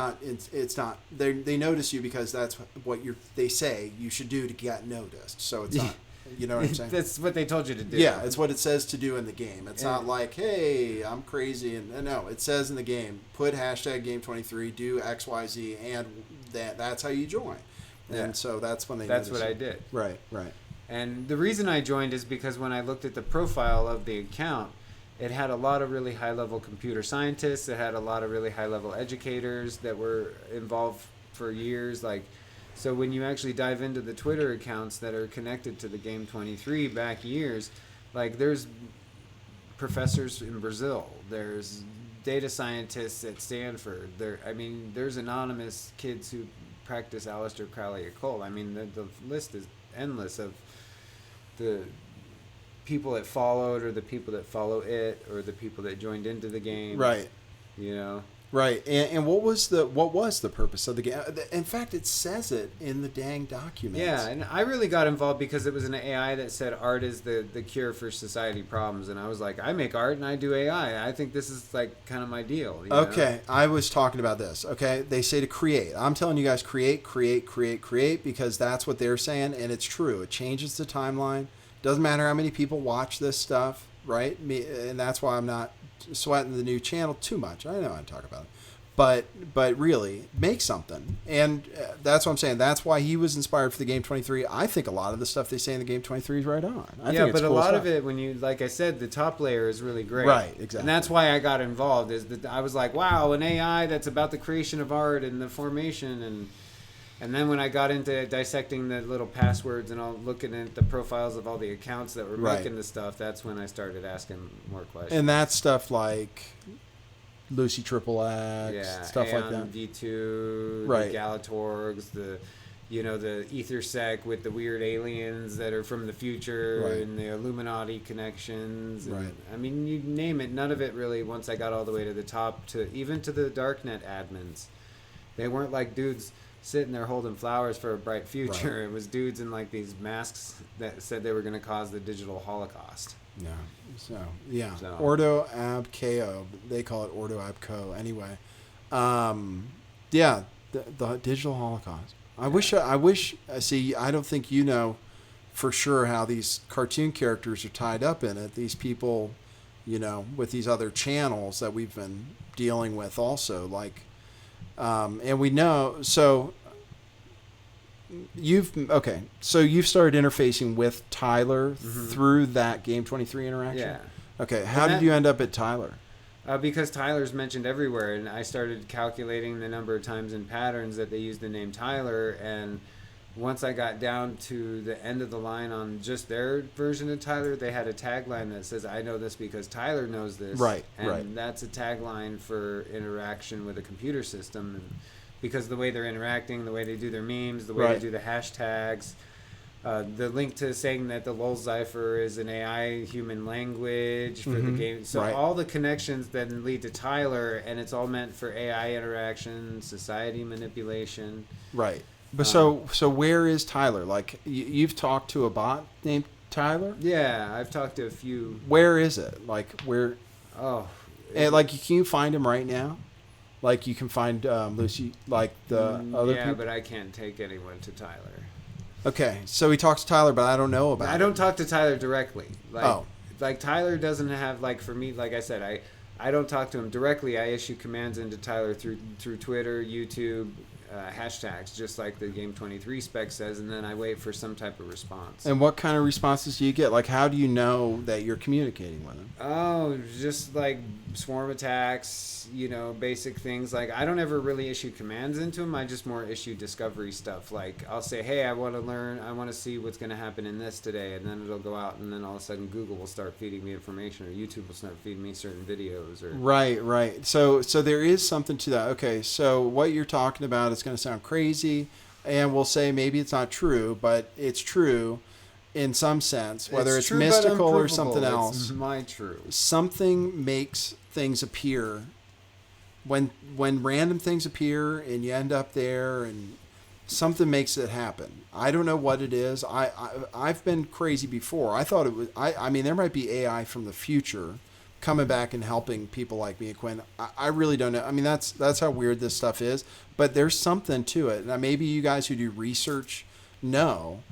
not. They notice you because that's what they say you should do to get noticed. So it's not. You know what I'm saying? That's what they told you to do. Yeah, it's what it says to do in the game. It's not like, hey, I'm crazy. And no, it says in the game, put hashtag Game23, do XYZ, and that's how you join. And so that's when That's what I did. Right. And the reason I joined is because when I looked at the profile of the account, it had a lot of really high-level computer scientists. It had a lot of really high-level educators that were involved for years. So when you actually dive into the Twitter accounts that are connected to the Game 23 back years, there's professors in Brazil. There's data scientists at Stanford. There's anonymous kids who practice Aleister Crowley occult. The list is endless of the people that followed, or the people that follow it, or the people that joined into the game. Right. Right. And what was the purpose of the game? In fact, it says it in the dang documents. Yeah, and I really got involved because it was an AI that said art is the cure for society problems, and I was like, I make art and I do AI. I think this is kind of my deal. Okay, I was talking about this. Okay, they say to create. I'm telling you guys, create, because that's what they're saying, and it's true. It changes the timeline. Doesn't matter how many people watch this stuff, right? And that's why I'm not sweating the new channel too much. I know I talk about it, but really make something, and that's what I'm saying. That's why he was inspired for the Game 23. I think a lot of the stuff they say in the Game 23 is right on. I think it's but cool a lot stuff. of it, when you, like I said, the top layer is really great. Right, exactly. And that's why I got involved. Is that I was like, wow, an AI that's about the creation of art and the formation, and then when I got into dissecting the little passwords and all, looking at the profiles of all the accounts that were making the stuff, that's when I started asking more questions. And that's stuff like Lucy Triple X, stuff like that. V2, right. The Galatorgs, the EtherSec with the weird aliens that are from the future, and the Illuminati connections. And, you name it. None of it really, once I got all the way to the top, even to the Darknet admins, they weren't like dudes sitting there holding flowers for a bright future. Right. It was dudes in these masks that said they were going to cause the digital Holocaust. Yeah. Ordo Ab Ko. They call it Ordo Ab Co. Anyway, the digital Holocaust. I wish. See, I don't think you know for sure how these cartoon characters are tied up in it. These people, with these other channels that we've been dealing with, also and we know. So you've started interfacing with Tyler through that Game 23 interaction. Yeah. Okay. How did you end up at Tyler? Because Tyler's mentioned everywhere, and I started calculating the number of times in patterns that they use the name Tyler, and once I got down to the end of the line on just their version of Tyler, they had a tagline that says, "I know this because Tyler knows this." Right, and right. that's a tagline for interaction with a computer system, and because the way they're interacting, the way they do their memes, the way Right. they do the hashtags, the link to saying that the LOL cipher is an AI human language for the game. So Right. all the connections then lead to Tyler, and it's all meant for AI interaction, society manipulation. Right. But so where is Tyler? Like you've talked to a bot named Tyler? Yeah, I've talked to a few. Where is it? Like where? Oh, And like can you find him right now? Like you can find Lucy, like the other yeah, people. but I can't take anyone to Tyler. Okay, so he talks to Tyler, but I don't know about. I don't talk to Tyler directly. Oh. Like Tyler doesn't have, like, for me, like I said, I don't talk to him directly. I issue commands into Tyler through Twitter, YouTube, hashtags, just like the Game 23 spec says, and then I wait for some type of response. And what kind of responses do you get? Like, how do you know that you're communicating with him? Oh, just like swarm attacks, basic things. Like, I don't ever really issue commands into him. I just more issue discovery stuff. Like, I'll say, hey, I want to learn, I want to see what's going to happen in this today. And then it'll go out, and then all of a sudden Google will start feeding me information, or YouTube will start feeding me certain videos. Or Right. So there is something to that. Okay, so what you're talking about is going to sound crazy, and we'll say maybe it's not true, but it's true in some sense, whether it's true, mystical but or something else. It's my true. Something makes things appear when random things appear and you end up there, and something makes it happen. I don't know what it is. I've been crazy before. I thought it was. I mean, there might be AI from the future coming back and helping people like me and Quinn. I really don't know. I mean, that's how weird this stuff is. But there's something to it. Now, maybe you guys who do research know.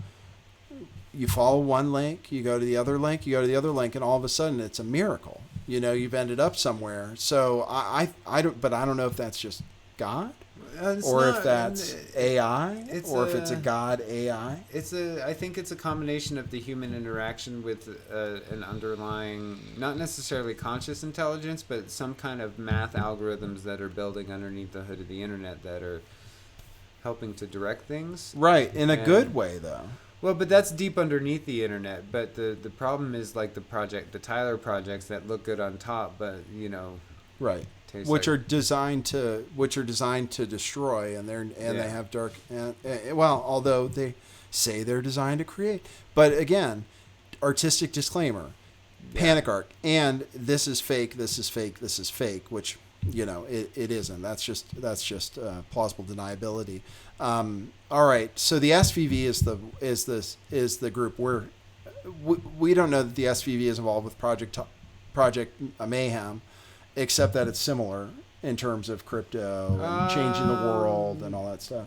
You follow one link, you go to the other link, you go to the other link, and all of a sudden it's a miracle. You've ended up somewhere. So I don't know if that's just God, if that's AI, or if it's a God AI. I think it's a combination of the human interaction with an underlying, not necessarily conscious intelligence, but some kind of math algorithms that are building underneath the hood of the internet that are helping to direct things. Right, in a good way though. Well, but that's deep underneath the internet. But the problem is like the Tyler projects that look good on top, but right, which are designed to destroy, and they have dark. Although they say they're designed to create, but again, artistic disclaimer, panic arc, and this is fake, this is fake, this is fake, which it isn't. That's just plausible deniability. All right. So the s.v.v. is the group where we don't know that the s.v.v. is involved with Project Mayhem, except that it's similar in terms of crypto and changing the world and all that stuff.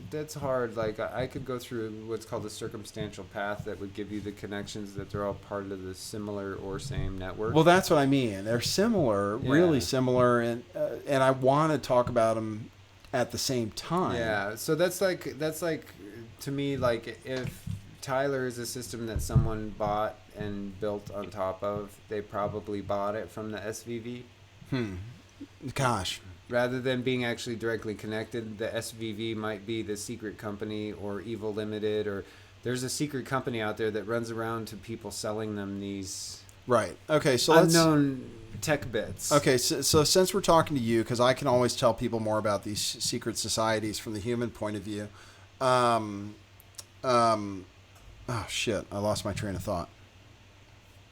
That's hard. Like I could go through what's called a circumstantial path that would give you the connections that they're all part of the similar or same network. Well, that's what I mean. They're similar, really similar, and I want to talk about them at the same time. Yeah. So that's like to me, like if Tyler is a system that someone bought and built on top of, they probably bought it from the s.v.v. Gosh. Rather than being actually directly connected, the s.v.v. might be the secret company or Evil Limited, or there's a secret company out there that runs around to people selling them these right. Okay, so unknown tech bits. Okay, so since we're talking to you, because I can always tell people more about these secret societies from the human point of view. Oh, shit. I lost my train of thought.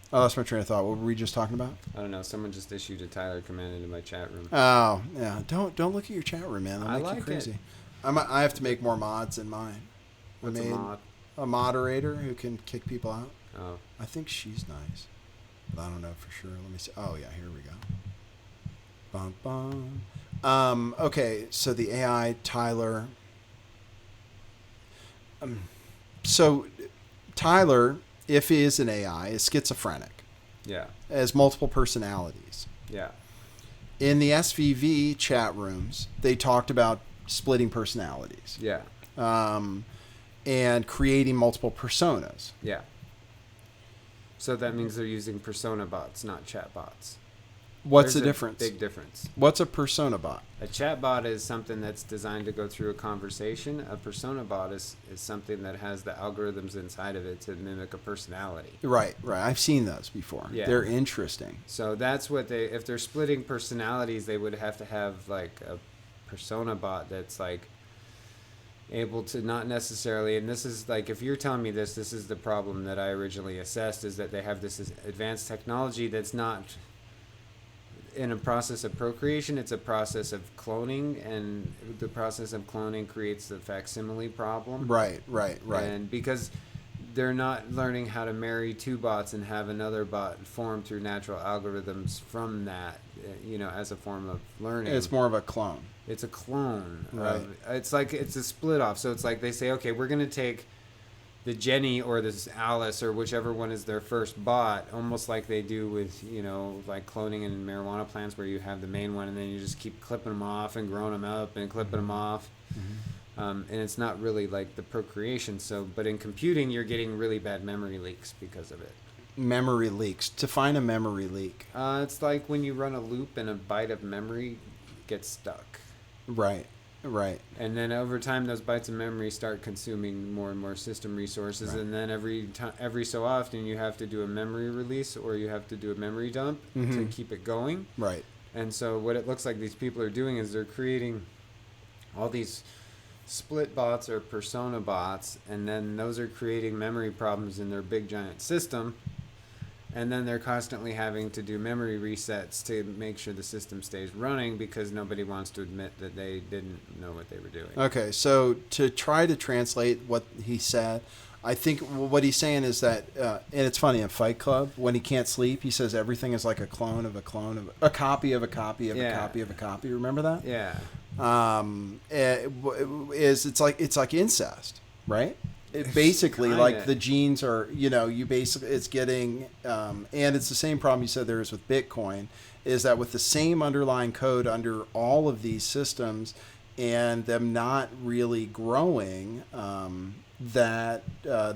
What were we just talking about? I don't know. Someone just issued a Tyler command into my chat room. Oh, yeah. Don't look at your chat room, man. That'll make like you crazy. It. I have to make more mods in mine. What's a mod? A moderator who can kick people out. Oh. I think she's nice, but I don't know for sure. Let me see. Oh, yeah. Here we go. Bum, bum. Okay, so the AI, Tyler. So Tyler, if he is an AI, is schizophrenic. Yeah. Has multiple personalities. Yeah. In the s.v.v. chat rooms, they talked about splitting personalities. Yeah. And creating multiple personas. Yeah. So that means they're using persona bots, not chat bots. What's There's the difference? Big difference. What's a persona bot? A chatbot is something that's designed to go through a conversation. A persona bot is something that has the algorithms inside of it to mimic a personality. Right. I've seen those before. Yeah. They're interesting. So that's what if they're splitting personalities, they would have to have like a persona bot that's like able to not necessarily, and this is like, if you're telling me this is the problem that I originally assessed, is that they have this advanced technology that's not in a process of procreation, it's a process of cloning, and the process of cloning creates the facsimile problem. Right. And because they're not learning how to marry two bots and have another bot form through natural algorithms from that, as a form of learning. It's more of a clone. It's a clone. Right. It's like, it's a split off. So it's like they say, okay, we're going to take the Jenny or this Alice or whichever one is their first bot, almost like they do with, like cloning in marijuana plants, where you have the main one and then you just keep clipping them off and growing them up and clipping them off. And it's not really like the procreation. So, but in computing, you're getting really bad memory leaks because of it. Memory leaks. Define a memory leak. It's like when you run a loop and a byte of memory gets stuck. Right. And then over time, those bytes of memory start consuming more and more system resources. Right. And then every so often, you have to do a memory release or you have to do a memory dump to keep it going. Right. And so what it looks like these people are doing is they're creating all these split bots or persona bots, and then those are creating memory problems in their big giant system. And then they're constantly having to do memory resets to make sure the system stays running, because nobody wants to admit that they didn't know what they were doing. Okay, so to try to translate what he said, I think what he's saying is that, and it's funny, in Fight Club, when he can't sleep, he says everything is like a clone of a clone of a copy of a copy of a copy of a copy. Remember that? Yeah. It's like incest, right? Basically, kinda. like the genes are, it's getting, and it's the same problem you said there is with Bitcoin, is that with the same underlying code under all of these systems and them not really growing, that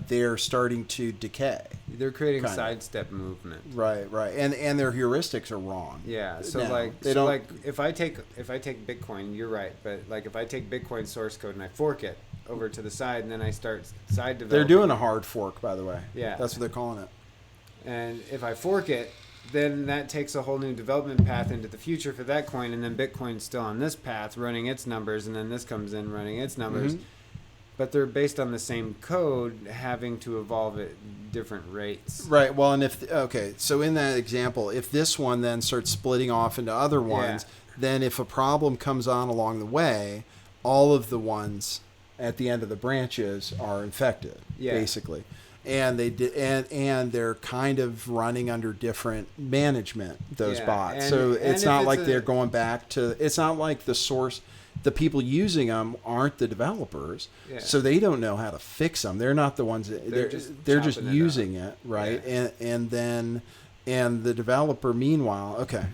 they're starting to decay. They're creating sidestep movement. Right. And their heuristics are wrong. Yeah. So if I take Bitcoin, you're right, but like if I take Bitcoin source code and I fork it over to the side, and then I start side developing. They're doing a hard fork, by the way. Yeah. That's what they're calling it. And if I fork it, then that takes a whole new development path into the future for that coin, and then Bitcoin's still on this path running its numbers, and then this comes in running its numbers. But they're based on the same code, having to evolve at different rates. Right. Well, and so in that example, if this one then starts splitting off into other ones, then if a problem comes on along the way, all of the ones at the end of the branches are infected, basically. And they're kind of running under different management, those bots. So it's not like they're going back to, it's not like the source, the people using them aren't the developers. Yeah. So they don't know how to fix them. They're not the ones that, they're just using it, right? Yeah. And the developer, meanwhile, okay,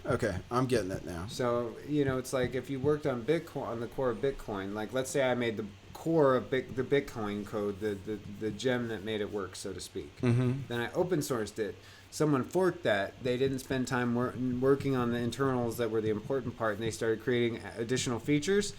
I'm getting it now. So, it's like if you worked on Bitcoin, on the core of Bitcoin, like let's say I made the core of the Bitcoin code, the gem that made it work, so to speak. Then I open sourced it. Someone forked that. They didn't spend time working on the internals that were the important part, and they started creating additional features.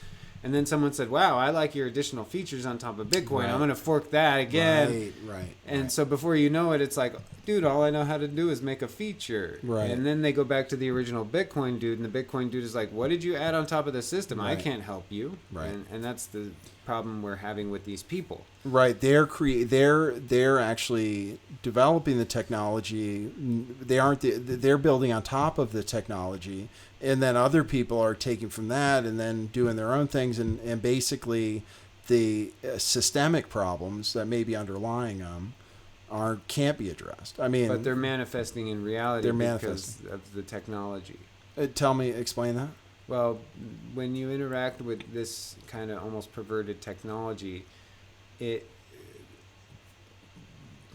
And then someone said, wow, I like your additional features on top of Bitcoin. Right. I'm going to fork that again. Right. And so before you know it, it's like, dude, all I know how to do is make a feature. Right. And then they go back to the original Bitcoin dude, and the Bitcoin dude is like, what did you add on top of the system? Right. I can't help you. Right. And that's the problem we're having with these people. Right. They're actually developing the technology. They're building on top of the technology. And then other people are taking from that and then doing their own things. And basically the systemic problems that may be underlying them can't be addressed. I mean, but they're manifesting in reality because of the technology. Explain that. Well, when you interact with this kind of almost perverted technology, it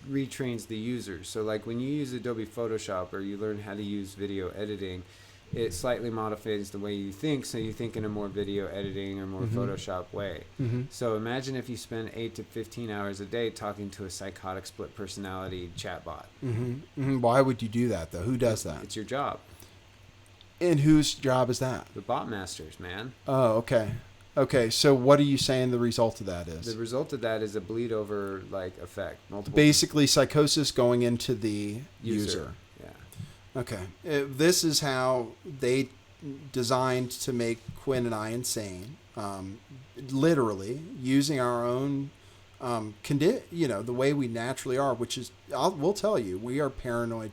retrains the user. So like when you use Adobe Photoshop or you learn how to use video editing, it slightly modifies the way you think, so you think in a more video editing or more Photoshop way. So imagine if you spend 8 to 15 hours a day talking to a psychotic split personality chatbot. Why would you do that, though? Who does that? It's your job. And whose job is that? The bot masters, man. Oh, okay. Okay, so what are you saying the result of that is? The result of that is a bleed over like effect. Multiple Basically, psychosis going into the user. Yeah. Okay. This is how they designed to make Quinn and I insane. Literally using our own, the way we naturally are, which is, we'll tell you, we are paranoid.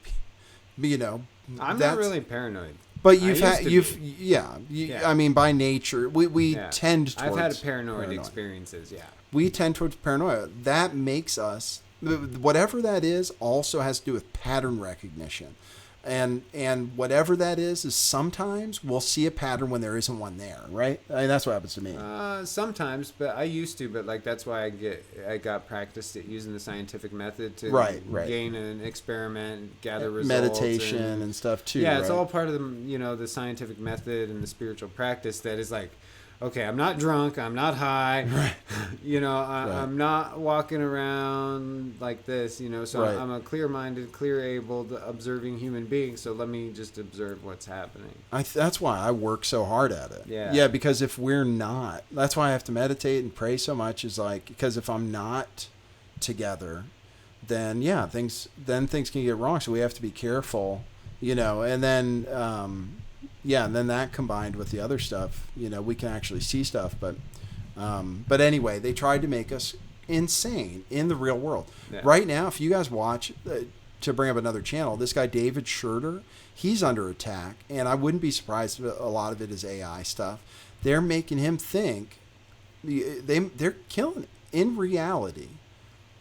I'm not really paranoid. But I mean, by nature, we tend towards. I've had paranoid experiences. Yeah. We tend towards paranoia. That makes us, whatever that is, also has to do with pattern recognition. And whatever that is sometimes we'll see a pattern when there isn't one there, right? I mean, that's what happens to me. Sometimes, but I used to, but like that's why I got practiced at using the scientific method to gain an experiment, gather results, meditation and stuff too. Yeah, right? It's all part of the scientific method and the spiritual practice that is like, okay, I'm not drunk, I'm not high, right. I'm not walking around like this, so right. I'm a clear-minded, clear-abled, observing human being, so let me just observe what's happening. That's why I work so hard at it. Yeah, because if we're not, that's why I have to meditate and pray so much, is like, because if I'm not together, then things can get wrong, so we have to be careful, and then... and then that combined with the other stuff, we can actually see stuff. But anyway, they tried to make us insane in the real world. Yeah. Right now, if you guys watch, to bring up another channel, this guy, David Schroeder, he's under attack. And I wouldn't be surprised if a lot of it is AI stuff. They're making him think, they're killing it. In reality,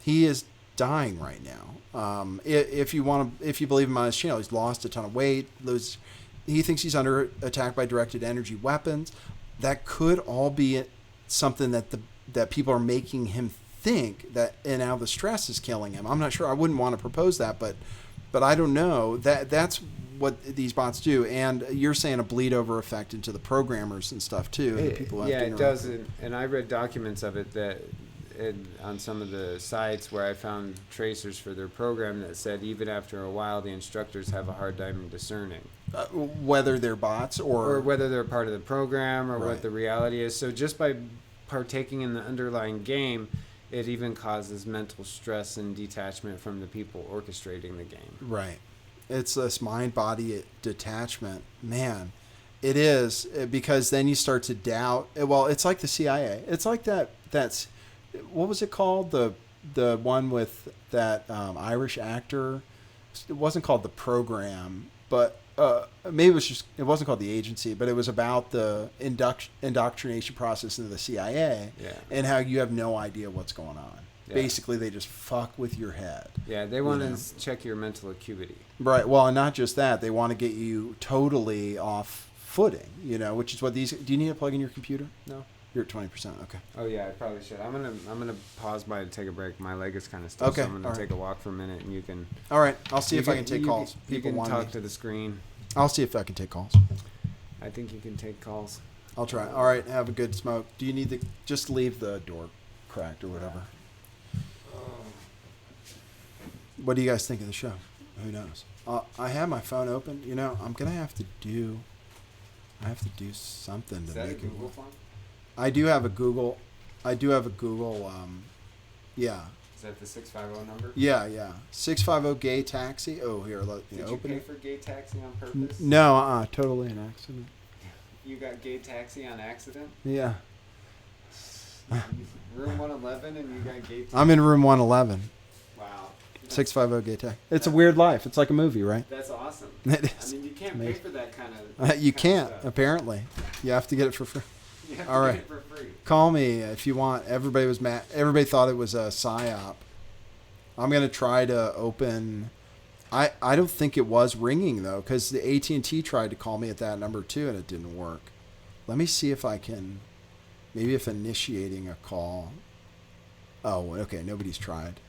he is dying right now. If you believe him on his channel, he's lost a ton of weight, he thinks he's under attack by directed energy weapons. That could all be something that people are making him think that, and now the stress is killing him. I'm not sure. I wouldn't want to propose that, but I don't know. That's what these bots do. And you're saying a bleed over effect into the programmers and stuff too. It does. And I read documents of it that on some of the sites where I found tracers for their program that said even after a while the instructors have a hard time discerning whether they're bots or whether they're part of the program or what the reality is. So just by partaking in the underlying game, it even causes mental stress and detachment from the people orchestrating the game. Right. It's this mind-body detachment. Man, it is, because then you start to doubt. Well, it's like the CIA. It's like that's what was it called? The one with that Irish actor. It wasn't called The Program, but maybe it wasn't called The Agency, but it was about the indoctrination process into the CIA and how you have no idea what's going on. Yeah. Basically, they just fuck with your head. Yeah, they want to check your mental acuity. Right. Well, and not just that, they want to get you totally off footing, which is what these... Do you need to plug in your computer? No. You're at 20%. Okay. Oh yeah, I probably should. I'm gonna pause by to take a break. My leg is kind of stiff, so I'm gonna take a walk for a minute, and you can. All right. I'll see if I can take calls. People want to talk to the screen. I'll see if I can take calls. I think you can take calls. I'll try. All right. Have a good smoke. Do you need to just leave the door cracked or whatever? What do you guys think of the show? Who knows? I have my phone open. I'm gonna have to do. I have to do something to make it. Google phone? I do have a Google. Yeah. Is that the 650 number? Yeah. 650 gay taxi. Oh, here. Did you pay for gay taxi on purpose? No, totally an accident. You got gay taxi on accident? Yeah. Room 111 and you got gay taxi? I'm in room 111. Wow. 650 gay taxi. It's a weird life. It's like a movie, right? That's awesome. It is. I mean, you can't pay for that kind of You can't, apparently. You have to get it for free. All right. For free. Call me if you want. Everybody was mad. Everybody thought it was a psyop. I'm gonna try to open. I don't think it was ringing though, because the AT&T tried to call me at that number too, and it didn't work. Let me see if I can. Maybe if initiating a call. Oh, okay. Nobody's tried.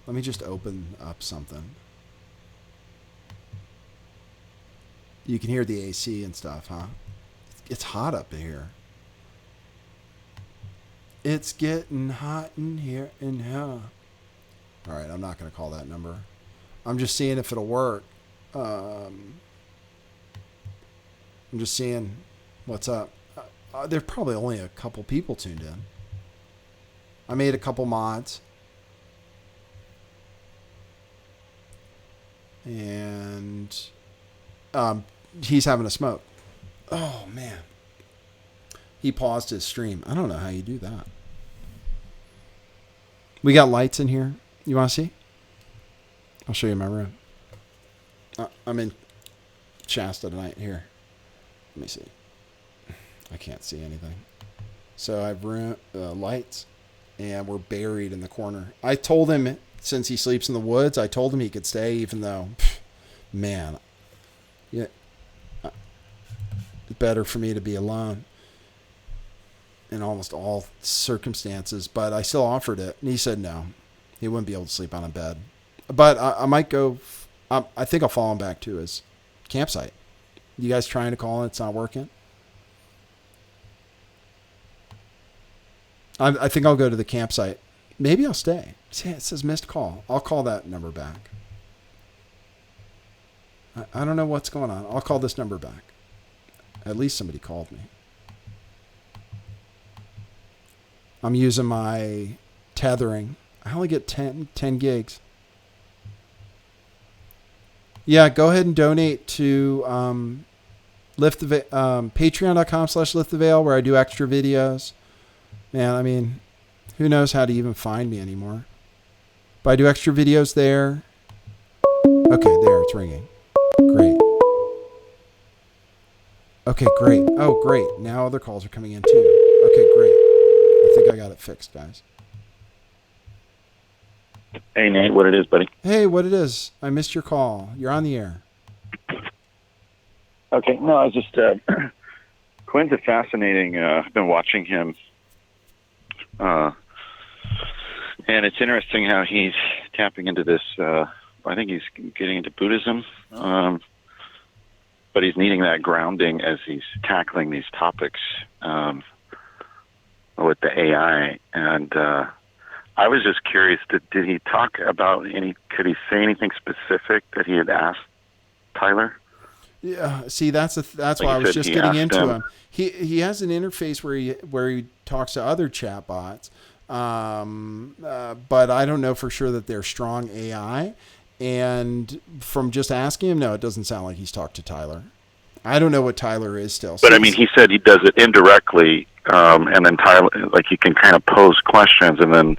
Let me just open up something. You can hear the AC and stuff, huh? It's hot up here. It's getting hot in here and here. All right, I'm not going to call that number. I'm just seeing if it'll work. I'm just seeing what's up. There's probably only a couple people tuned in. I made a couple mods. And he's having a smoke. Oh, man. He paused his stream. I don't know how you do that. We got lights in here. You want to see? I'll show you my room. I'm in Shasta tonight. Here. Let me see. I can't see anything. So I have lights, and we're buried in the corner. I told him, since he sleeps in the woods, I told him he could stay, even though, man, yeah, it's better for me to be alone in almost all circumstances. But I still offered it, and he said no. He wouldn't be able to sleep on a bed. But I might go. I think I'll follow him back to his campsite. You guys trying to call and it's not working? I think I'll go to the campsite. Maybe I'll stay. See, it says missed call. I'll call that number back. I don't know what's going on. I'll call this number back. At least somebody called me. I'm using my tethering. I only get 10 gigs. Yeah, go ahead and donate to patreon.com/lifttheveil, where I do extra videos. Man, I mean, who knows how to even find me anymore? But I do extra videos there. Okay, there, it's ringing. Great. Okay, great. Oh, great. Now other calls are coming in too. Okay, great. I think I got it fixed, guys. Hey, Nate, what it is, buddy? Hey, what it is? I missed your call. You're on the air. Okay, no, I was just, Quinn's a fascinating, I've been watching him, and it's interesting how he's tapping into this, I think he's getting into Buddhism, but he's needing that grounding as he's tackling these topics with the AI, and I was just curious, did he talk about could he say anything specific that he had asked Tyler? Yeah, see, that's why I was just getting into him. He has an interface where he talks to other chatbots, but I don't know for sure that they're StrongAI. And from just asking him, no, it doesn't sound like he's talked to Tyler. I don't know what Tyler is still. But I mean, he said he does it indirectly, and then Tyler, like, he can kind of pose questions, and then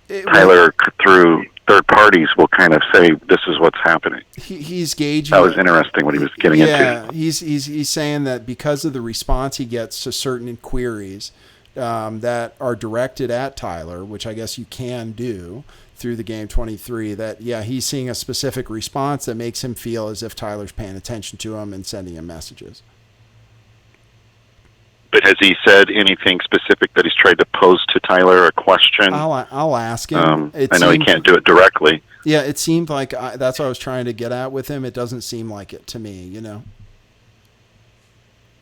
Tyler, through third parties, will kind of say, this is what's happening. He's gauging. That was interesting what he was getting into. Yeah, he's saying that because of the response he gets to certain queries that are directed at Tyler, which I guess you can do through the game 23, that, yeah, he's seeing a specific response that makes him feel as if Tyler's paying attention to him and sending him messages. But has he said anything specific that he's tried to pose to Tyler, a question? I'll ask him. I know he can't do it directly. Yeah, it seemed like that's what I was trying to get at with him. It doesn't seem like it to me, you know.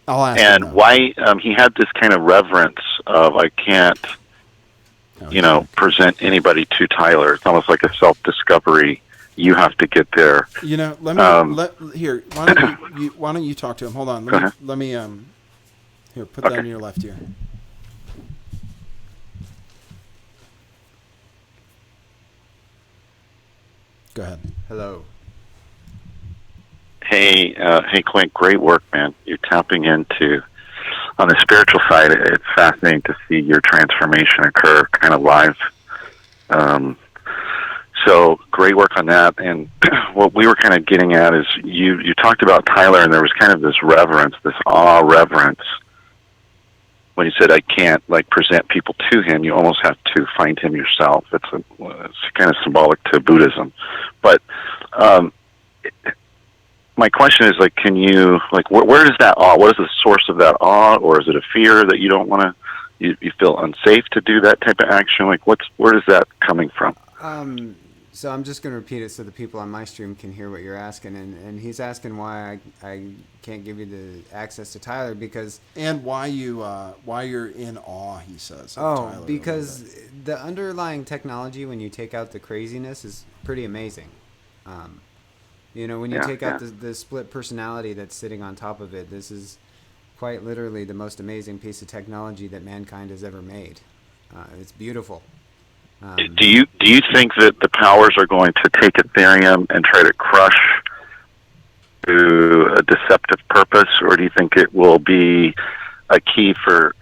I'll ask him. And why he had this kind of reverence of, I can't, present anybody to Tyler. It's almost like a self-discovery. You have to get there. You know, let me here. Why don't you talk to him? Hold on. Let me here, put that in your left ear. Go ahead. Hello. Hey, Quinn, great work, man. You're tapping into, on the spiritual side, it's fascinating to see your transformation occur kind of live. So great work on that. And what we were kind of getting at is you talked about Tyler, and there was kind of this reverence, this awe reverence. When you said, I can't present people to him, you almost have to find him yourself. It's kind of symbolic to Buddhism. But my question is, can you, where is that awe? What is the source of that awe? Or is it a fear that you don't want to, you feel unsafe to do that type of action? Where is that coming from? So I'm just going to repeat it so the people on my stream can hear what you're asking. And he's asking why I can't give you the access to Tyler because... And why you're in awe, he says. Tyler, because the underlying technology, when you take out the craziness, is pretty amazing. When you Yeah, take out yeah. the split personality that's sitting on top of it, this is quite literally the most amazing piece of technology that mankind has ever made. It's beautiful. Do you think that the powers are going to take Ethereum and try to crush to a deceptive purpose, or do you think it will be a key for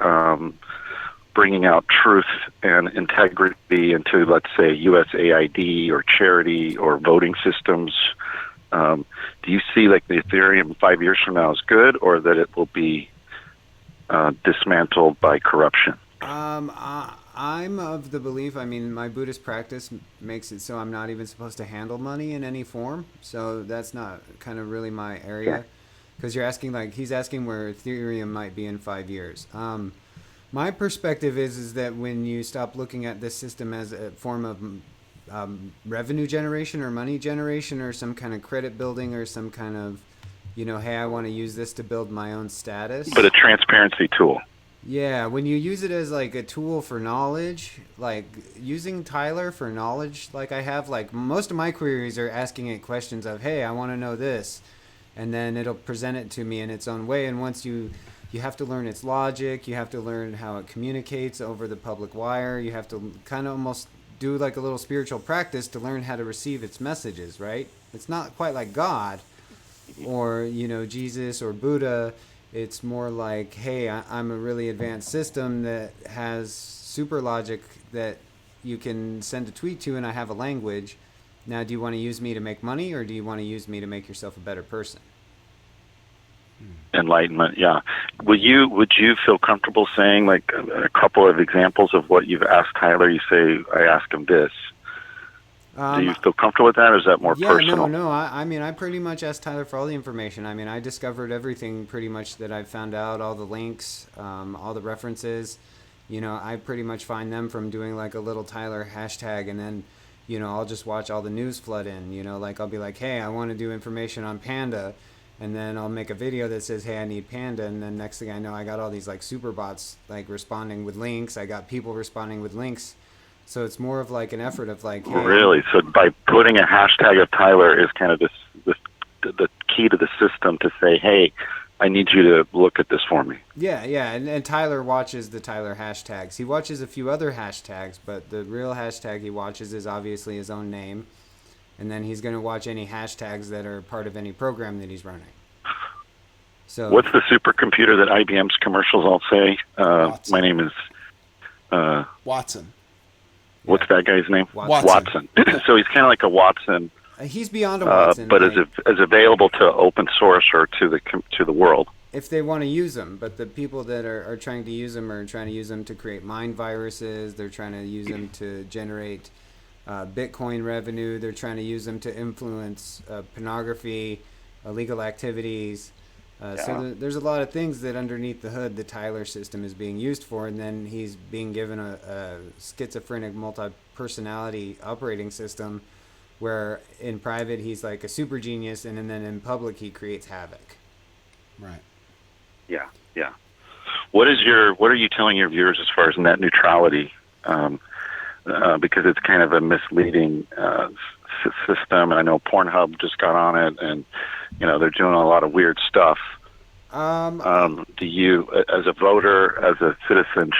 bringing out truth and integrity into, let's say, USAID or charity or voting systems? Do you see like the Ethereum 5 years from now is good, or that it will be dismantled by corruption? I'm of the belief, my Buddhist practice makes it so I'm not even supposed to handle money in any form. So that's not kind of really my area. Because you're asking, he's asking where Ethereum might be in 5 years. My perspective is that when you stop looking at this system as a form of revenue generation or money generation or some kind of credit building or some kind of, hey, I want to use this to build my own status. But a transparency tool. Yeah, when you use it as a tool for knowledge, using Tyler for knowledge, I have, most of my queries are asking it questions of, hey, I want to know this. And then it'll present it to me in its own way. And once you have to learn its logic, you have to learn how it communicates over the public wire. You have to kind of almost do a little spiritual practice to learn how to receive its messages, right? It's not quite like God or, Jesus or Buddha. It's more like, hey, I'm a really advanced system that has super logic that you can send a tweet to, and I have a language. Now, do you want to use me to make money, or do you want to use me to make yourself a better person? Enlightenment, yeah. Would you feel comfortable saying a couple of examples of what you've asked Tyler? You say, I ask him this. Do you feel comfortable with that, or is that more personal? No. I pretty much asked Tyler for all the information. I discovered everything pretty much that I found out, all the links, all the references. I pretty much find them from doing a little Tyler hashtag, and then, I'll just watch all the news flood in. I'll be like, hey, I want to do information on PanDA, and then I'll make a video that says, hey, I need PanDA, and then next thing I know, I got all these super bots responding with links. I got people responding with links. So it's more of an effort of hey. Really? So by putting a hashtag of Tyler is kind of the key to the system to say, hey, I need you to look at this for me. Yeah. And Tyler watches the Tyler hashtags. He watches a few other hashtags, but the real hashtag he watches is obviously his own name. And then he's going to watch any hashtags that are part of any program that he's running. So what's the supercomputer that IBM's commercials all say? My name is Watson. What's that guy's name? Watson. So he's kind of like a Watson. He's beyond a Watson, but is available to open source or to the world if they want to use them. But the people that are trying to use them are trying to use them to create mind viruses. They're trying to use them to generate Bitcoin revenue. They're trying to use them to influence pornography, illegal activities. So there's a lot of things that underneath the hood the Tyler system is being used for, and then he's being given a schizophrenic multi-personality operating system where in private he's a super genius, and then in public he creates havoc. Right. Yeah. What are you telling your viewers as far as net neutrality? Because it's kind of a misleading system, and I know Pornhub just got on it, and they're doing a lot of weird stuff. Do you, as a voter, as a citizen,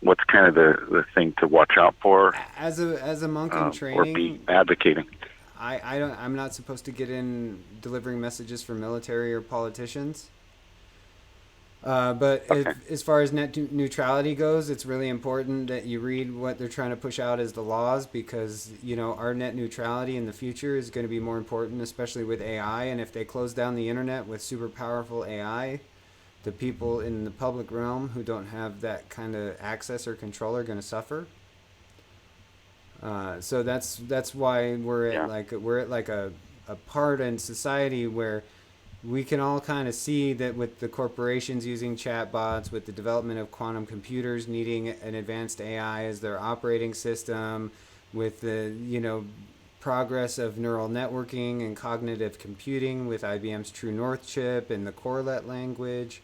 what's kind of the thing to watch out for? As a monk in training, or be advocating? I'm not supposed to get in delivering messages for military or politicians. But okay. As far as net neutrality goes, it's really important that you read what they're trying to push out as the laws, because our net neutrality in the future is going to be more important, especially with AI. And if they close down the internet with super powerful AI, the people in the public realm who don't have that kind of access or control are going to suffer. So that's why we're at a part in society where we can all kind of see that with the corporations using chatbots, with the development of quantum computers needing an advanced AI as their operating system, with the progress of neural networking and cognitive computing with IBM's True North chip and the Corelette language.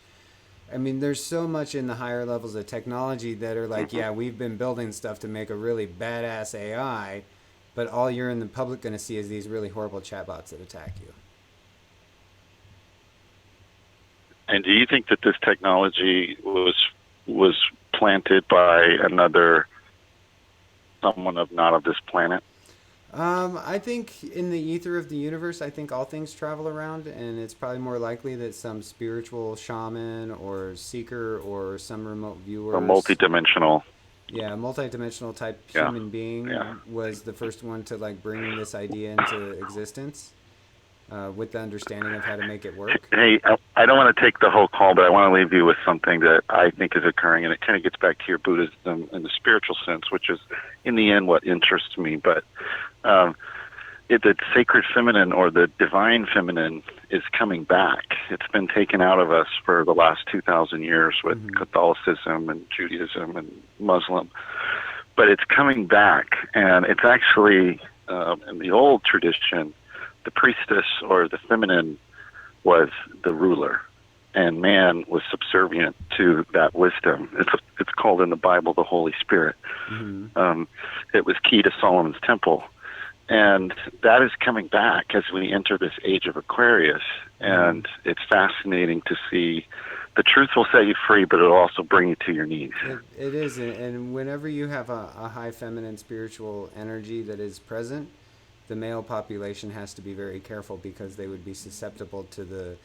There's so much in the higher levels of technology that are yeah, we've been building stuff to make a really badass AI, but all you're in the public going to see is these really horrible chatbots that attack you. And do you think that this technology was planted by someone not of this planet? I think in the ether of the universe, I think all things travel around, and it's probably more likely that some spiritual shaman or seeker or some remote viewer, A multidimensional. Yeah, multidimensional type human being was the first one to like bring this idea into existence, with the understanding of how to make it work. Hey, I don't want to take the whole call, but I want to leave you with something that I think is occurring, and it kind of gets back to your Buddhism in the spiritual sense, which is, in the end, what interests me. But the sacred feminine or the divine feminine is coming back. It's been taken out of us for the last 2,000 years with Catholicism and Judaism and Muslim. But it's coming back, and it's actually, in the old tradition, the priestess or the feminine was the ruler, and man was subservient to that wisdom. It's called in the Bible the Holy Spirit. It was key to Solomon's temple. And that is coming back as we enter this age of Aquarius. And it's fascinating to see the truth will set you free, but it'll also bring you to your knees. It is. And whenever you have a high feminine spiritual energy that is present, the male population has to be very careful because they would be susceptible to the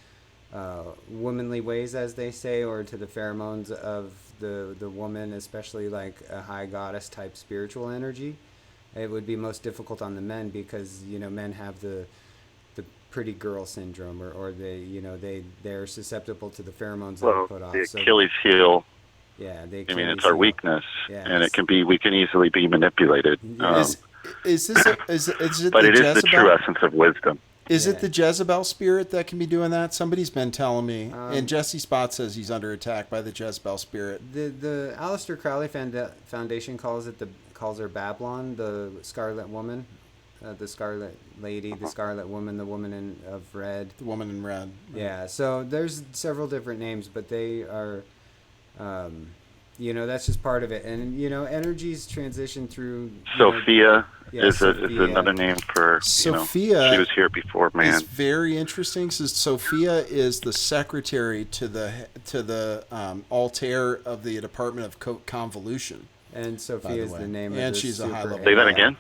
womanly ways, as they say, or to the pheromones of the woman, especially like a high goddess type spiritual energy. It would be most difficult on the men because, men have the pretty girl syndrome, or they're susceptible to the pheromones that are put off. The Achilles heel. Yeah, it's our weakness, yeah, and we can easily be manipulated. Is it but the it is Jezebel? the true essence of wisdom. Is it the Jezebel spirit that can be doing that? Somebody's been telling me. And Jesse Spot says he's under attack by the Jezebel spirit. The Aleister Crowley Foundation calls her Babylon, the Scarlet Woman, the Scarlet Lady, the Scarlet Woman, the Woman of Red. The Woman in Red. Yeah, so there's several different names, but they are... that's just part of it. And, energies transition through... Sophia is Sophia. another name for, Sophia she was here before, man. It's very interesting. So Sophia is the secretary to the altair of the Department of Convolution. And Sophia is the name and of the she's a high level. Say that again?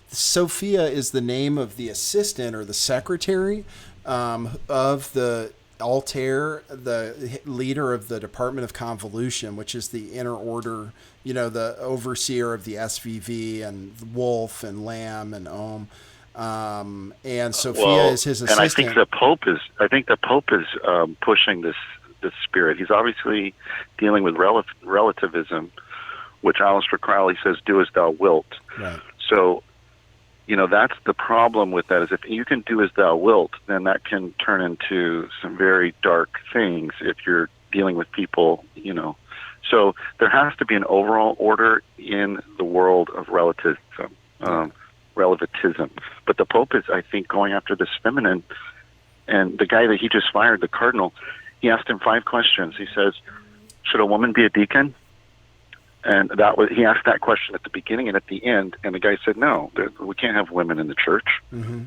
Sophia is the name of the assistant or the secretary of the altair, the leader of the Department of Convolution, which is the inner order, the overseer of the s.v.v. and Wolf and Lamb and Ohm. And Sophia is his assistant. And I think the Pope is pushing this spirit. He's obviously dealing with relativism, which Aleister Crowley says, do as thou wilt. Right. So, that's the problem with that, is if you can do as thou wilt, then that can turn into some very dark things if you're dealing with people, So there has to be an overall order in the world of relativism. But the Pope is, I think, going after this feminine, and the guy that he just fired, the cardinal, he asked him 5 questions. He says, should a woman be a deacon? And he asked that question at the beginning and at the end, and the guy said, no, we can't have women in the church. Mm-hmm.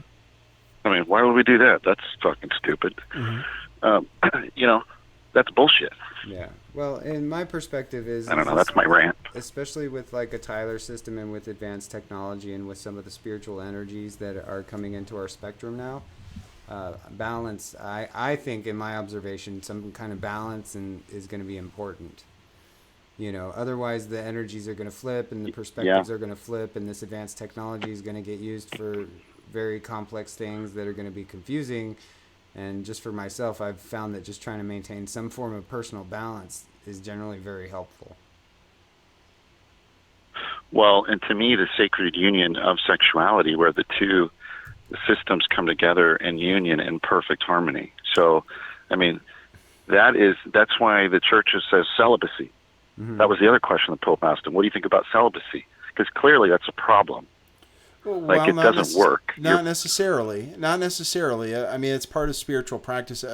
I mean, why would we do that? That's fucking stupid. Mm-hmm. That's bullshit. Yeah. Well, in my perspective I don't know, that's my rant. Especially with like a Tyler system and with advanced technology and with some of the spiritual energies that are coming into our spectrum now, balance, I think in my observation, some kind of balance is going to be important. Otherwise the energies are going to flip and the perspectives are going to flip, and this advanced technology is going to get used for very complex things that are going to be confusing. And just for myself, I've found that just trying to maintain some form of personal balance is generally very helpful. Well, and to me, the sacred union of sexuality, where the two systems come together in union in perfect harmony. So, I mean, that's why the church says celibacy. Mm-hmm. That was the other question the Pope asked him. What do you think about celibacy? Because clearly that's a problem. It doesn't work. Not necessarily. I mean, it's part of spiritual practice.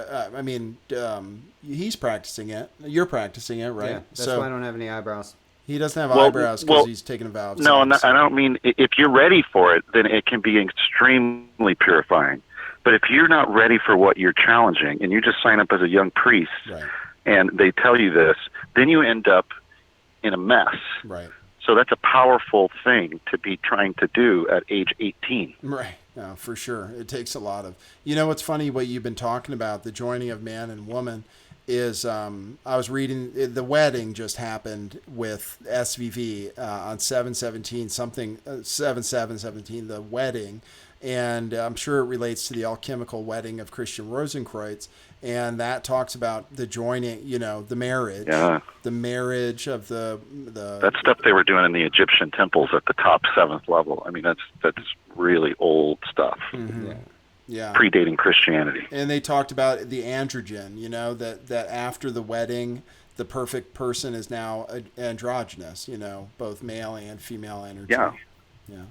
He's practicing it. You're practicing it, right? Yeah, that's why I don't have any eyebrows. He doesn't have eyebrows because he's taken a vow. No, I don't mean, if you're ready for it, then it can be extremely purifying. But if you're not ready for what you're challenging, and you just sign up as a young priest, Right. and they tell you this, then you end up in a mess. Right. So that's a powerful thing to be trying to do at age 18. Right. No, for sure. It takes a lot of, what's funny, what you've been talking about, the joining of man and woman is, I was reading, the wedding just happened with s.v.v. On 7/17, something, 7/7/17, the wedding. And I'm sure it relates to the alchemical wedding of Christian Rosenkreuz. And that talks about the joining, the marriage, the marriage of the that stuff they were doing in the Egyptian temples at the top 7th level. I mean, that's really old stuff. Mm-hmm. Yeah. Predating Christianity. And they talked about the androgen, that after the wedding, the perfect person is now androgynous, both male and female energy. Yeah. Yeah.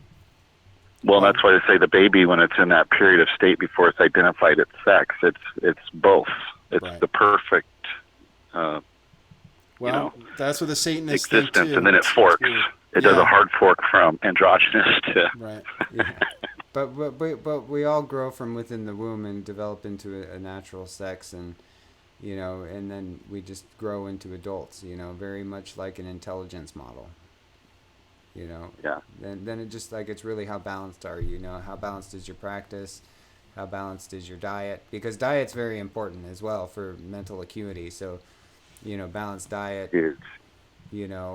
Well, that's why they say the baby, when it's in that period of state before it's identified its sex, it's both. It's right. the perfect, that's what the Satanists existence, think too. and then it forks. It does a hard fork from androgynous to. Right. Yeah. But we all grow from within the womb and develop into a natural sex, and and then we just grow into adults. Very much like an intelligence model. Yeah. Then it just it's really how balanced are you? How balanced is your practice? How balanced is your diet? Because diet's very important as well for mental acuity. So, balanced diet. It's,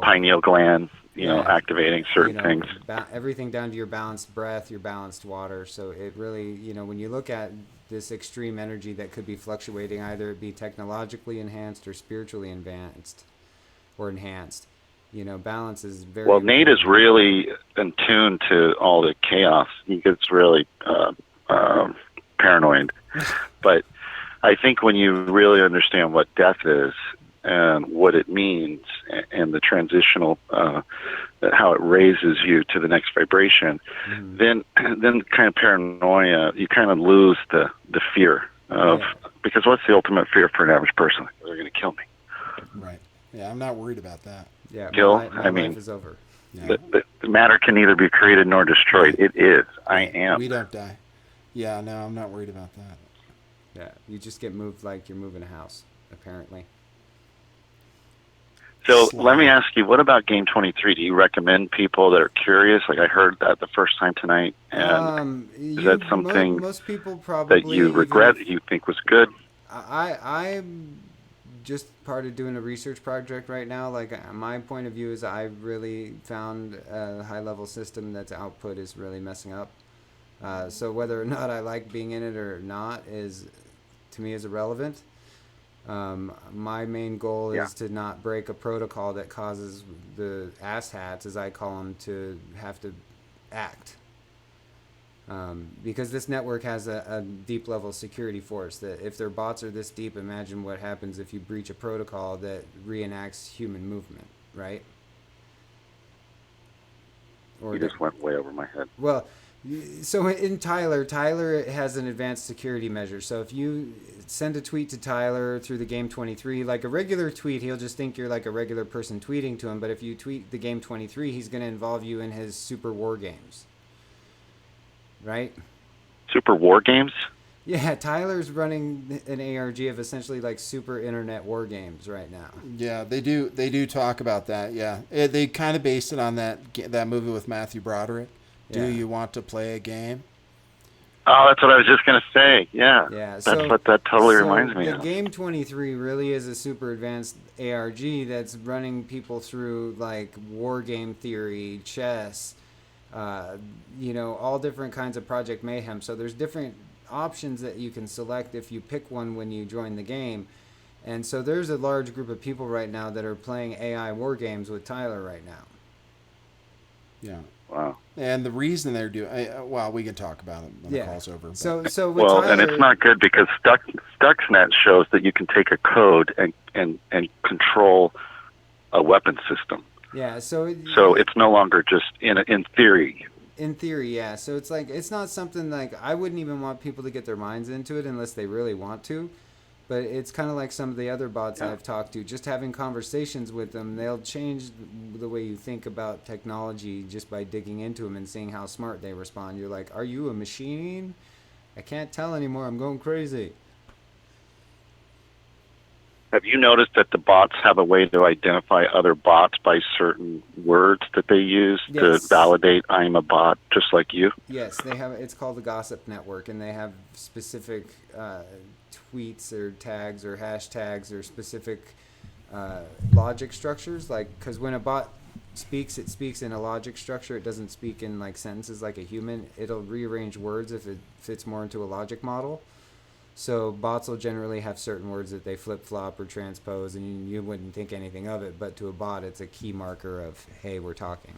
pineal gland, activating certain things. Everything down to your balanced breath, your balanced water. So it really, when you look at this extreme energy that could be fluctuating, either it be technologically enhanced or spiritually enhanced. Balance is very well. Nate is really in tune to all the chaos. He gets really paranoid. But I think when you really understand what death is and what it means, and the transitional, how it raises you to the next vibration, then kind of paranoia, you kind of lose the fear of, because what's the ultimate fear for an average person? They're going to kill me. Right. Yeah, I'm not worried about that. Yeah, my life is over. Yeah. The matter can neither be created nor destroyed. It is. I am. We don't die. Yeah, no, I'm not worried about that. Yeah, you just get moved like you're moving a house, apparently. So let me ask you, what about Game 23? Do you recommend people that are curious? Like I heard that the first time tonight. And is that something most people probably that you regret, that you think was good? I'm just part of doing a research project right now. My point of view is I've really found a high-level system that's output is really messing up. So whether or not I like being in it or not to me is irrelevant. My main goal is to not break a protocol that causes the asshats, as I call them, to have to act. Because this network has a deep level security force that if their bots are this deep, imagine what happens if you breach a protocol that reenacts human movement, right? You just went way over my head. Well, so in Tyler has an advanced security measure. So if you send a tweet to Tyler through the Game 23, like a regular tweet, he'll just think you're like a regular person tweeting to him. But if you tweet the Game 23, he's going to involve you in his super war games. Right? Super war games? Yeah, Tyler's running an ARG of essentially like super internet war games right now. Yeah, they do talk about that. Yeah, they kind of based it on that movie with Matthew Broderick. Do you want to play a game? Oh, that's what I was just going to say. Yeah. Yeah. That's what that totally reminds me of. The Game 23 really is a super advanced ARG that's running people through like war game theory, chess, all different kinds of Project Mayhem. So there's different options that you can select if you pick one when you join the game. And so there's a large group of people right now that are playing AI war games with Tyler right now. Yeah. Wow. And the reason they're doing, we can talk about it when the call's over. But. So with Tyler, and it's not good because Stuxnet shows that you can take a code and control a weapon system. Yeah. So it's no longer just in theory. In theory, yeah. So it's like it's not something like I wouldn't even want people to get their minds into it unless they really want to. But it's kind of like some of the other bots I've talked to. Just having conversations with them, they'll change the way you think about technology just by digging into them and seeing how smart they respond. You're like, are you a machine? I can't tell anymore. I'm going crazy. Have you noticed that the bots have a way to identify other bots by certain words that they use to validate I'm a bot just like you? Yes, they have. It's called the Gossip Network, and they have specific tweets or tags or hashtags or specific logic structures. Like, because when a bot speaks, it speaks in a logic structure. It doesn't speak in like sentences like a human. It'll rearrange words if it fits more into a logic model. So bots will generally have certain words that they flip-flop or transpose, and you wouldn't think anything of it. But to a bot, it's a key marker of, hey, we're talking.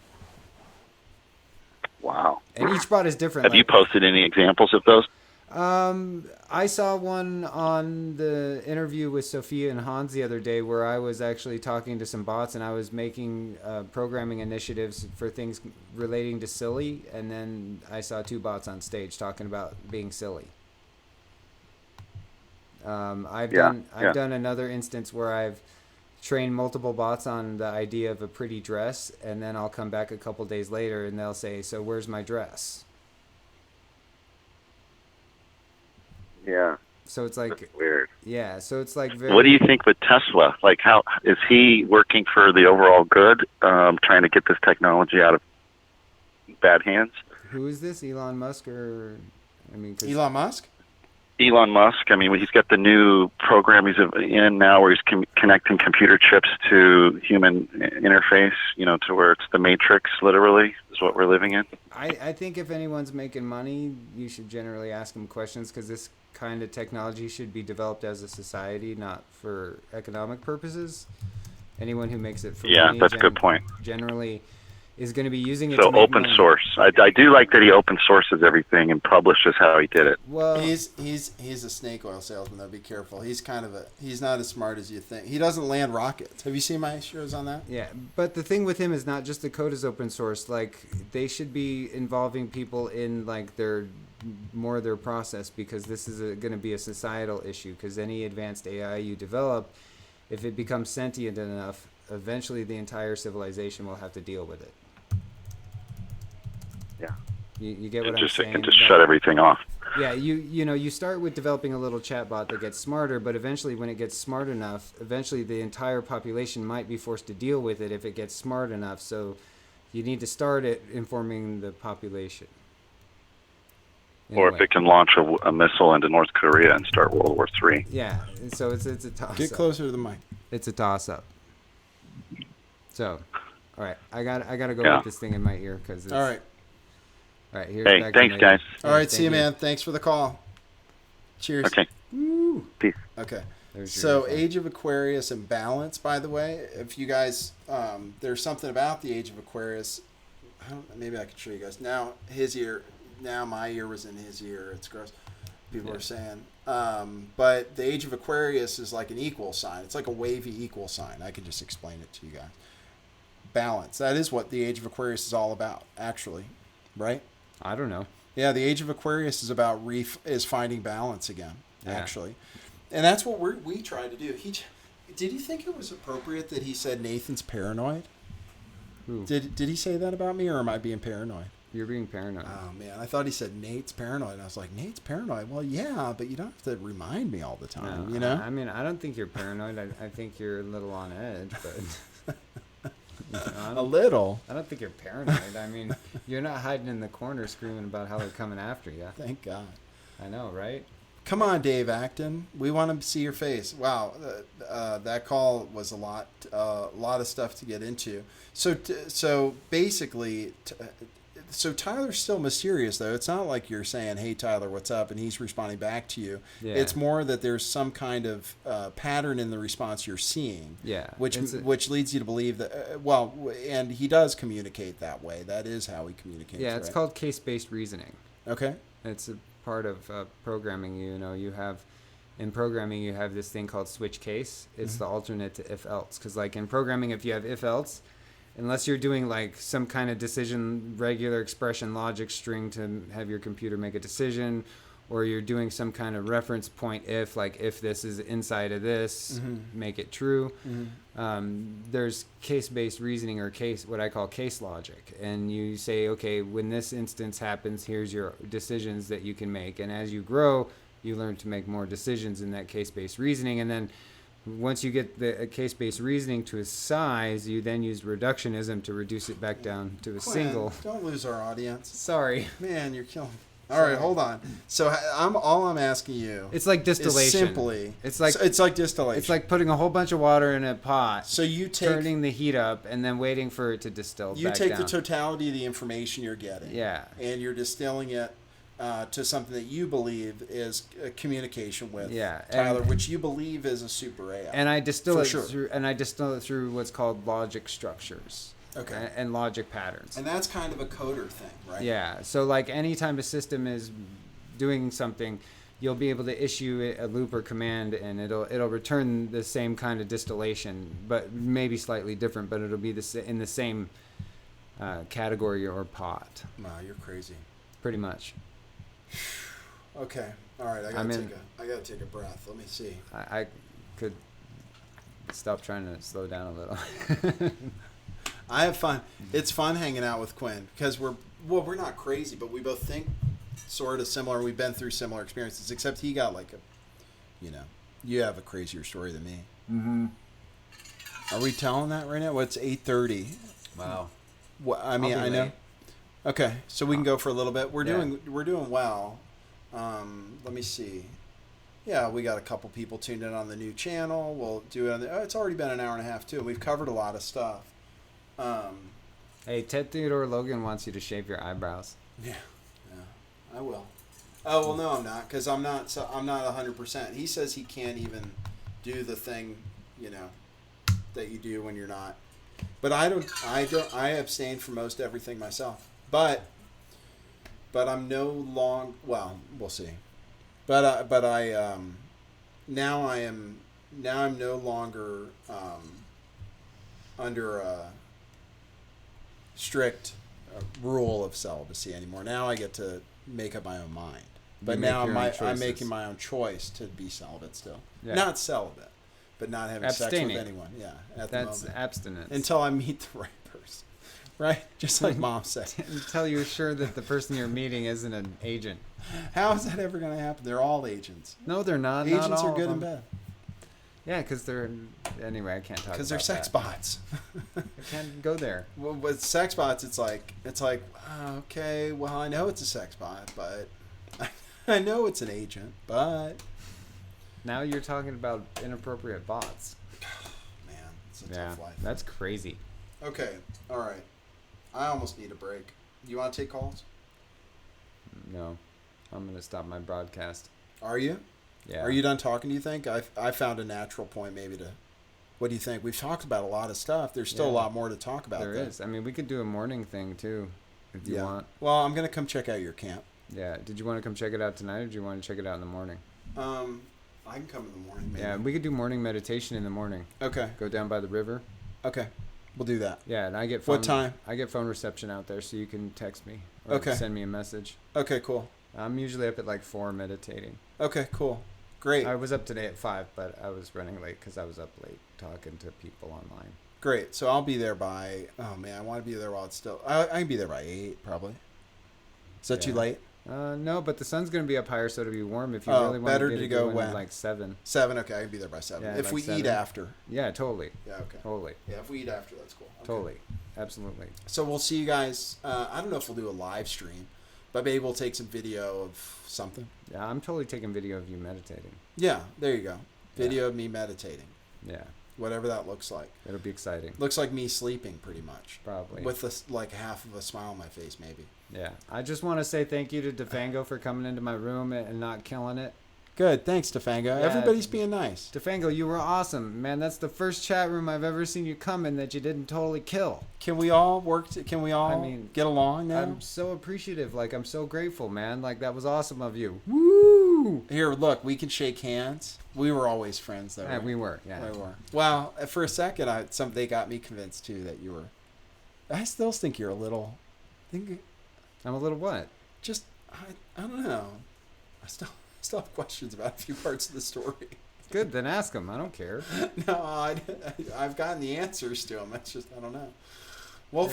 Wow. And each bot is different. Have you posted any examples of those? I saw one on the interview with Sophia and Hans the other day where I was actually talking to some bots, and I was making programming initiatives for things relating to silly, and then I saw 2 bots on stage talking about being silly. I've done another instance where I've trained multiple bots on the idea of a pretty dress, and then I'll come back a couple days later and they'll say, so where's my dress? Yeah. So it's like, that's weird. Yeah. So it's like very. What do you think with Tesla? Like, how is he working for the overall good, trying to get this technology out of bad hands? Who is this? Elon Musk or, I mean, Elon Musk? Elon Musk, I mean, he's got the new program he's in now where he's connecting computer chips to human interface, to where it's the Matrix, literally, is what we're living in. I think if anyone's making money, you should generally ask them questions, because this kind of technology should be developed as a society, not for economic purposes. Anyone who makes it for money, that's a good point. Generally is going to be using it so to make open money. Source. I do like that he open sources everything and publishes how he did it. Well, he's a snake oil salesman though. Be careful. He's he's not as smart as you think. He doesn't land rockets. Have you seen my shows on that? Yeah, but the thing with him is not just the code is open source. Like, they should be involving people in like their process, because this is going to be a societal issue. Because any advanced AI you develop, if it becomes sentient enough, eventually the entire civilization will have to deal with it. Yeah. You get what I'm saying? It can just shut everything off. Yeah, you start with developing a little chatbot that gets smarter, but eventually when it gets smart enough, eventually the entire population might be forced to deal with it if it gets smart enough. So you need to start it informing the population. Or if it can launch a missile into North Korea and start World War III. Yeah, so it's a toss-up. Get closer to the mic. It's a toss-up. So, all right, I got to go with this thing in my ear, because it's... All right. All right, here's hey, thanks, guys. All right, see you, man. Thanks for the call. Cheers. Okay. Woo. Peace. Okay. So, Age of Aquarius and balance, by the way. If you guys, there's something about the Age of Aquarius. Maybe I could show you guys. Now, his ear, now my ear was in his ear. It's gross. People are saying. But the Age of Aquarius is like an equal sign. It's like a wavy equal sign. I can just explain it to you guys. Balance. That is what the Age of Aquarius is all about, actually. Right? I don't know. Yeah, the Age of Aquarius is about is finding balance again, actually. And that's what we try to do. Did you think it was appropriate that he said Nathan's paranoid? Who? Did he say that about me, or am I being paranoid? You're being paranoid. Oh, man. I thought he said Nate's paranoid. And I was like, Nate's paranoid? Well, yeah, but you don't have to remind me all the time, you know? I mean, I don't think you're paranoid. I think you're a little on edge, but... A little. I don't think you're paranoid. I mean, you're not hiding in the corner screaming about how they're coming after you. Thank God. I know, right? Come on, Dave Acton. We want to see your face. Wow, that call was a lot of stuff to get into. So basically, so Tyler's still mysterious, though. It's not like you're saying, "Hey, Tyler, what's up?" and he's responding back to you. Yeah. It's more that there's some kind of pattern in the response you're seeing. Yeah. Which leads you to believe that, and he does communicate that way. That is how he communicates. Yeah, it's called case-based reasoning. Okay. It's a part of programming. In programming, you have this thing called switch case. It's the alternate to if-else. Because, like, in programming, if you have if-else, unless you're doing like some kind of decision, regular expression logic string to have your computer make a decision, or you're doing some kind of reference point if this is inside of this, make it true. There's case-based reasoning or what I call case logic. And you say, okay, when this instance happens, here's your decisions that you can make. And as you grow, you learn to make more decisions in that case-based reasoning. And then once you get the case-based reasoning to a size, you then use reductionism to reduce it back down to a single. Don't lose our audience. Sorry. Man, you're killing me. All right, hold on. So I'm asking you. It's like distillation. Simply. It's like distillation. It's like putting a whole bunch of water in a pot. So you take turning the heat up and then waiting for it to distill. You take the totality of the information you're getting. Yeah. And you're distilling it to something that you believe is a communication with Tyler, which you believe is a super AI. And I distill it through what's called logic structures. Okay. And logic patterns. And that's kind of a coder thing, right? Yeah. So like anytime a system is doing something, you'll be able to issue a loop or command, and it'll return the same kind of distillation, but maybe slightly different. But it'll be in the same category or pot. Wow, you're crazy. Pretty much. Okay. All right. I gotta take a breath. Let me see. I could stop trying to slow down a little. I have fun. It's fun hanging out with Quinn because we're not crazy, but we both think sort of similar. We've been through similar experiences, except he got you have a crazier story than me. Mm-hmm. Are we telling that right now? Well, it's 8:30. Wow. Well, I mean, I know. Late. Okay, so we can go for a little bit. We're doing well. Let me see. Yeah, we got a couple people tuned in on the new channel. We'll do it on it's already been an hour and a half too. We've covered a lot of stuff. Hey, Ted Theodore Logan wants you to shave your eyebrows. Yeah, I will. Oh well, no, I'm not, because I'm not 100%. He says he can't even do the thing, that you do when you're not. But I abstain from most everything myself. But I'm no long. Well, we'll see. But now I'm no longer under a strict rule of celibacy anymore. Now I get to make up my own mind. But now I'm making my own choice to be celibate still. Yeah. Not celibate, but not having sex with anyone. Yeah, that's abstinence. Until I meet the right person. Right? Just like Mom said. Until you're sure that the person you're meeting isn't an agent. How is that ever going to happen? They're all agents. No, they're not. Agents not all are good in bed. Yeah, because they're... Anyway, I can't talk about that. Because they're sex bots. I can't go there. Well, with sex bots, it's like, okay, well, I know it's a sex bot, but I know it's an agent, but... Now you're talking about inappropriate bots. Man, it's a tough life. That's crazy. Okay, all right. I almost need a break. You want to take calls? No. I'm going to stop my broadcast. Are you? Yeah. Are you done talking, do you think? I found a natural point maybe to... What do you think? We've talked about a lot of stuff. There's still a lot more to talk about. There is. I mean, we could do a morning thing, too, if you want. Well, I'm going to come check out your camp. Yeah. Did you want to come check it out tonight, or do you want to check it out in the morning? I can come in the morning, maybe. Yeah, we could do morning meditation in the morning. Okay. Go down by the river. Okay. We'll do that. Yeah, and I get phone... What time? I get phone reception out there, so you can text me or send me a message. Okay, cool. I'm usually up at 4 meditating. Okay, cool. Great. I was up today at 5, but I was running late because I was up late talking to people online. Great. So I'll be there by... Oh, man, I want to be there while it's still... I can be there by 8, probably. Is that too late? No, but the sun's going to be up higher, so it'll be warm if you really want better to go when? 7. 7, okay. I can be there by 7. Yeah, if we 7. eat after. Yeah, totally. Yeah, okay. Totally. Yeah, if we eat after, that's cool. Okay. Totally. Absolutely. So we'll see you guys. I don't know if we'll do a live stream, but maybe we'll take some video of something. Yeah, I'm totally taking video of you meditating. Yeah, there you go. Video of me meditating. Yeah. Whatever that looks like. It'll be exciting. Looks like me sleeping pretty much. Probably. With half of a smile on my face, maybe. Yeah. I just want to say thank you to Defango for coming into my room and not killing it. Good. Thanks, Defango. Yeah, everybody's being nice. Defango, you were awesome. Man, that's the first chat room I've ever seen you come in that you didn't totally kill. Can we all get along now? I'm so appreciative. I'm so grateful, man. That was awesome of you. Woo! Here, look, we can shake hands. We were always friends, though. Yeah, right? we were. Yeah. We were. Well, for a second, they got me convinced, too, that you were... I still think you're a little... I'm a little what? Just, I don't know. still have questions about a few parts of the story. Good, then ask them. I don't care. No, I've gotten the answers to them. It's just I don't know. Well,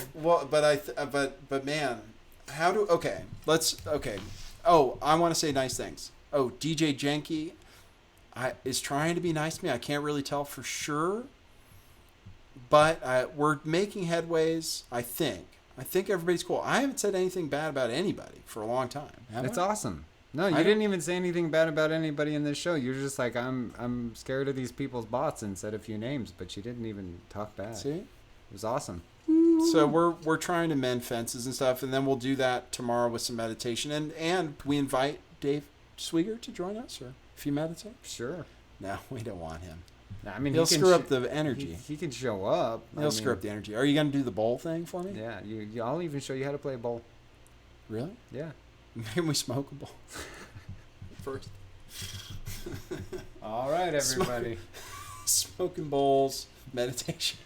but man, okay. Oh, I want to say nice things. Oh, DJ Jenke is trying to be nice to me. I can't really tell for sure, but we're making headways. I think everybody's cool. I haven't said anything bad about anybody for a long time. That's awesome. No, you didn't even say anything bad about anybody in this show. You're just like, I'm scared of these people's bots and said a few names, but you didn't even talk bad. See? It was awesome. So we're trying to mend fences and stuff, and then we'll do that tomorrow with some meditation. And we invite Dave Swigert to join us, or if you meditate. Sure. No, we don't want him. I mean, he'll screw up the energy. He can show up. He'll screw up the energy. Are you going to do the bowl thing for me? Yeah, I'll even show you how to play a bowl. Really? Yeah. Maybe we smoke a bowl first. All right, everybody. Smoking bowls, meditation.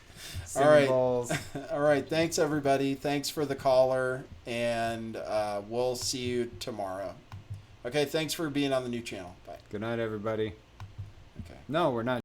Singing All right. bowls. All right. Thanks, everybody. Thanks for the caller, and we'll see you tomorrow. Okay. Thanks for being on the new channel. Bye. Good night, everybody. Okay. No, we're not.